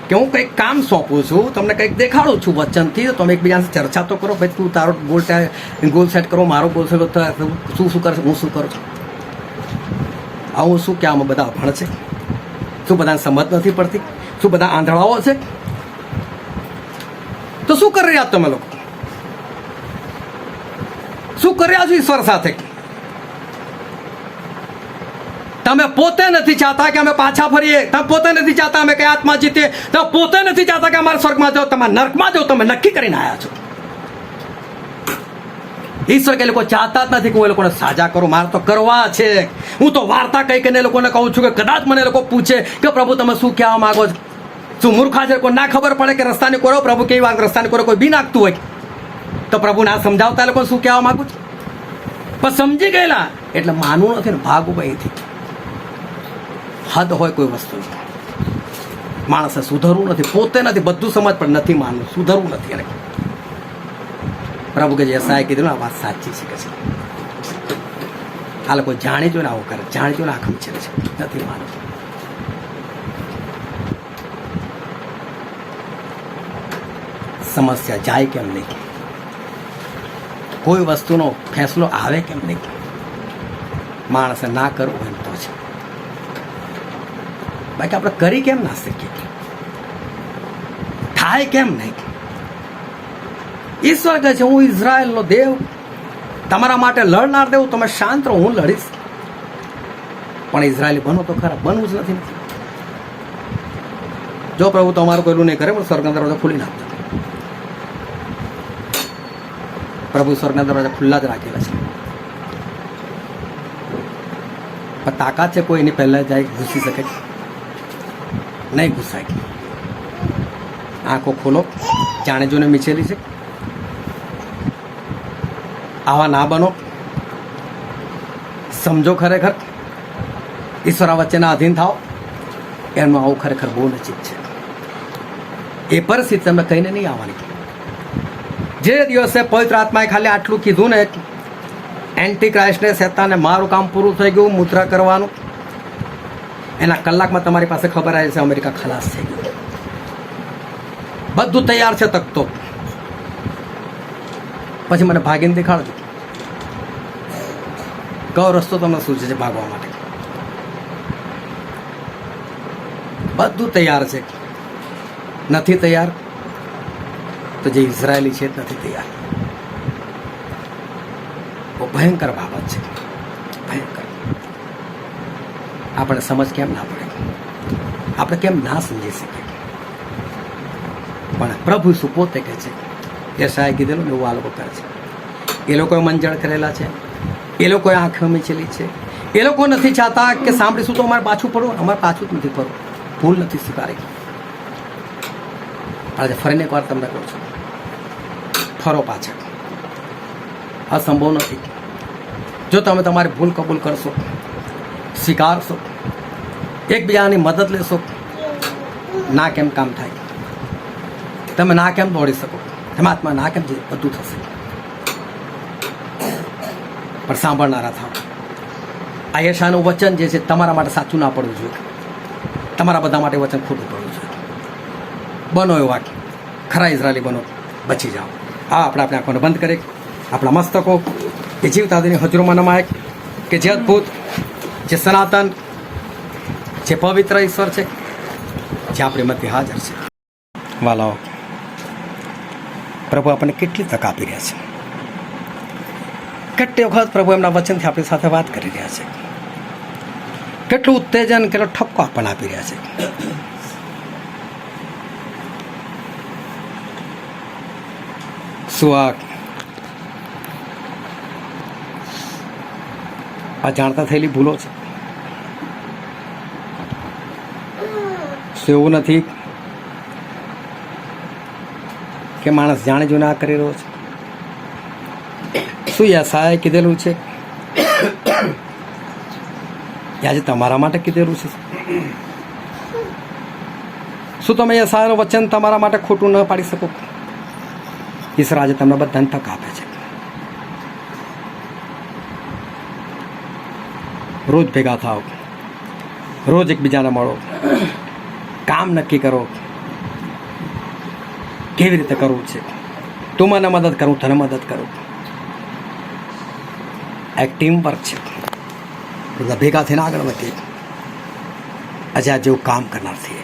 કે હું કંઈક કામ સોંપું છું, તમને કંઈક દેખાડું છું વચનથી, તો તમે એકબીજાને ચર્ચા તો કરો. ભાઈ તું તારો ગોલ સેટ કરો, મારો ગોલ સેટ શું શું કરશે, હું શું કરું છું. આવું શું કે આમાં બધા અભણ છે? શું બધાને સમજ નથી પડતી? શું બધા આંધળાઓ છે? તો શું કરી રહ્યા તમે લોકો? શું કરી રહ્યા છો ઈશ્વર સાથે? તમે પોતે નથી ચાહતા કે અમે પાછા ફરીએ, તમે પોતે નથી ચાહતા અમે કઈ આત્મા જીતીએ, તમે પોતે નથી ચાહતા કે અમારે સ્વર્ગમાં જાઓ, તમારે નર્કમાં જાઓ. તમે નક્કી કરીને આવ્યા છો. ઈશ્વર કે લોકો ચાહતા જ નથી કે હું એ લોકોને સાજા કરું, મારે તો કરવા છે. હું તો વાર્તા કહી કહીને લોકોને કહું છું કે કદાચ મને લોકો પૂછે કે પ્રભુ તમે શું કહેવા માંગો છો? શું મૂર્ખા છે? કોઈ ના ખબર પડે કે રસ્તાની કોરો પ્રભુ કેવી વાત, રસ્તાની કોરો કોઈ બી નાખતું હોય તો પ્રભુ ના સમજાવતા લોકો શું કહેવા માંગુ છું? પણ સમજી ગયેલા એટલે માનવું નથી ને, ભાગવું અહીંથી. હદ હોય કોઈ વસ્તુ, માણસે સુધરવું નથી, પોતે નથી, બધું સમજ પણ નથી માનવું, સુધરવું નથી. એને પ્રભુ કે યશાએ કીધું ને આ વાત સાચી છે કે છે. આ લોકો જાણી જોઈને આવું કરે, જાણી જોઈને આંખ મીચે છે, નથી માનવું. સમસ્યા જાય કેમ નહીં? કોઈ વસ્તુનો ફેંસલો આવે કેમ નહીં? માણસે ના કરવું હોય તો છે, બાકી આપણે કરી કેમ ના શકીએ? થાય કેમ નહીં? ઈશ્વર કહે છે હું ઇઝરાયલનો દેવ, તમારા માટે લડનાર દેવ, તમે શાંત રહો, હું લડીશ. પણ ઇઝરાયલી બનો તો ખરા, બનવું જ નથી. જો પ્રભુ તમારું પેલું નહીં કરે પણ સ્વર્ગના દરવાજા ખુલી નાખતા. પ્રભુ સ્વર્ગના દરવાજા ખુલ્લા જ રાખેલા છે, પણ તાકાત છે કોઈ એની પહેલા જાય ઘૂસી શકે? નહીં ઘૂસાય. આંખો ખોલો, જાણે જોને મીચેલી છે. આવા ના બનો. સમજો ખરેખર ઈશ્વર વચ્ચેના અધીન થાવ. એનું આવું ખરેખર બહુ નજીક છે. એ પરિસ્થિતિ તમને કહીને નહીં આવવાની. જે દિવસે પવિત્ર આત્માએ ખાલી આટલું કીધું ને, એન્ટી ક્રાઇસ્ટને શેતાને મારું કામ પૂરું થઈ ગયું, મુદ્રા કરવાનું, એના કલાકમાં તમારી પાસે ખબર આવી છે અમેરિકા ખલાસ થઈ ગયું. બધું તૈયાર છે તકતો. પછી મને ભાગીને દેખાડજો કયો રસ્તો તમને સૂચે છે ભાગવા માટે. બધું તૈયાર છે. નથી તૈયાર તો જે ઇઝરાયેલી છે નથી તૈયાર. બહુ ભયંકર બાબત છે, ભયંકર. આપણે સમજ કેમ ના પડે, આપણે કેમ ના સમજી શકીએ. પણ પ્રભુ શું પોતે કહે છે, યશાએ કીધેલું ને એવું આ લોકો કરે છે. એ લોકોએ મંજળ કરેલા છે, એ લોકોએ આંખો મીચેલી છે. એ લોકો નથી ચાહતા કે સાંભળીશું તો અમારે પાછું પડવું, અમારે પાછું જ નથી પડવું. ભૂલ નથી સ્વીકારી. આજે ફરીને એકવાર તમને કહું છું, ફરો પાછળ. અસંભવ નથી. જો તમે તમારી ભૂલ કબૂલ કરશો, સ્વીકારશો, એકબીજાની મદદ લેશો, ના કેમ કામ થાય. તમે ના કેમ દોડી શકો, તમે આત્મા ના કેમ બધું થશે. પણ સાંભળનારા થાવ. આ યશાનું વચન જે છે તમારા માટે સાચું ના પડવું જોઈએ, તમારા બધા માટે વચન ખોટું પડવું જોઈએ. બનો એ વાક્ય, ખરા ઇઝરાયલી બનો, બચી જાઓ. આપણે આંખોને બંધ કરી, આપણા મસ્તકો એ જીવતાદીની હજુરોમાં નમાય કે જે અદ્ભુત, જે સનાતન, જે પવિત્ર ઈશ્વર છે, જે આપણી મધ્ય હાજર છે. વાલાઓ, પ્રભુ આપણને કેટલી તક આપી રહ્યા છે. કેટલી વખત પ્રભુ એમના વચનથી આપણી સાથે વાત કરી રહ્યા છે. કેટલું ઉત્તેજન, કેટલો ઠપકો આપણને આપી રહ્યા છે. શું આ જાણતા થયેલી ભૂલો છે? શું એવું નથી કે માણસ જાણે જોઈને આ કરી રહ્યો છે? શું યશાએ કીધેલું છે આજે તમારા માટે કીધેલું છે? શું તમે યશાનું વચન તમારા માટે ખોટું ન પાડી શકો? ઈશ્વર આજે તમને બધાને તક આપે છે. રોજ ભેગા થાઓ, રોજ એકબીજાને મળો, કામ નક્કી કરો કેવી રીતે કરવું છે. તું મને મદદ કરું, તને મદદ કરું. એક ટીમ વર્ક છે. બધા ભેગા થઈને આગળ વધીએ. આજે આ જેવું કામ કરનાર થઈએ.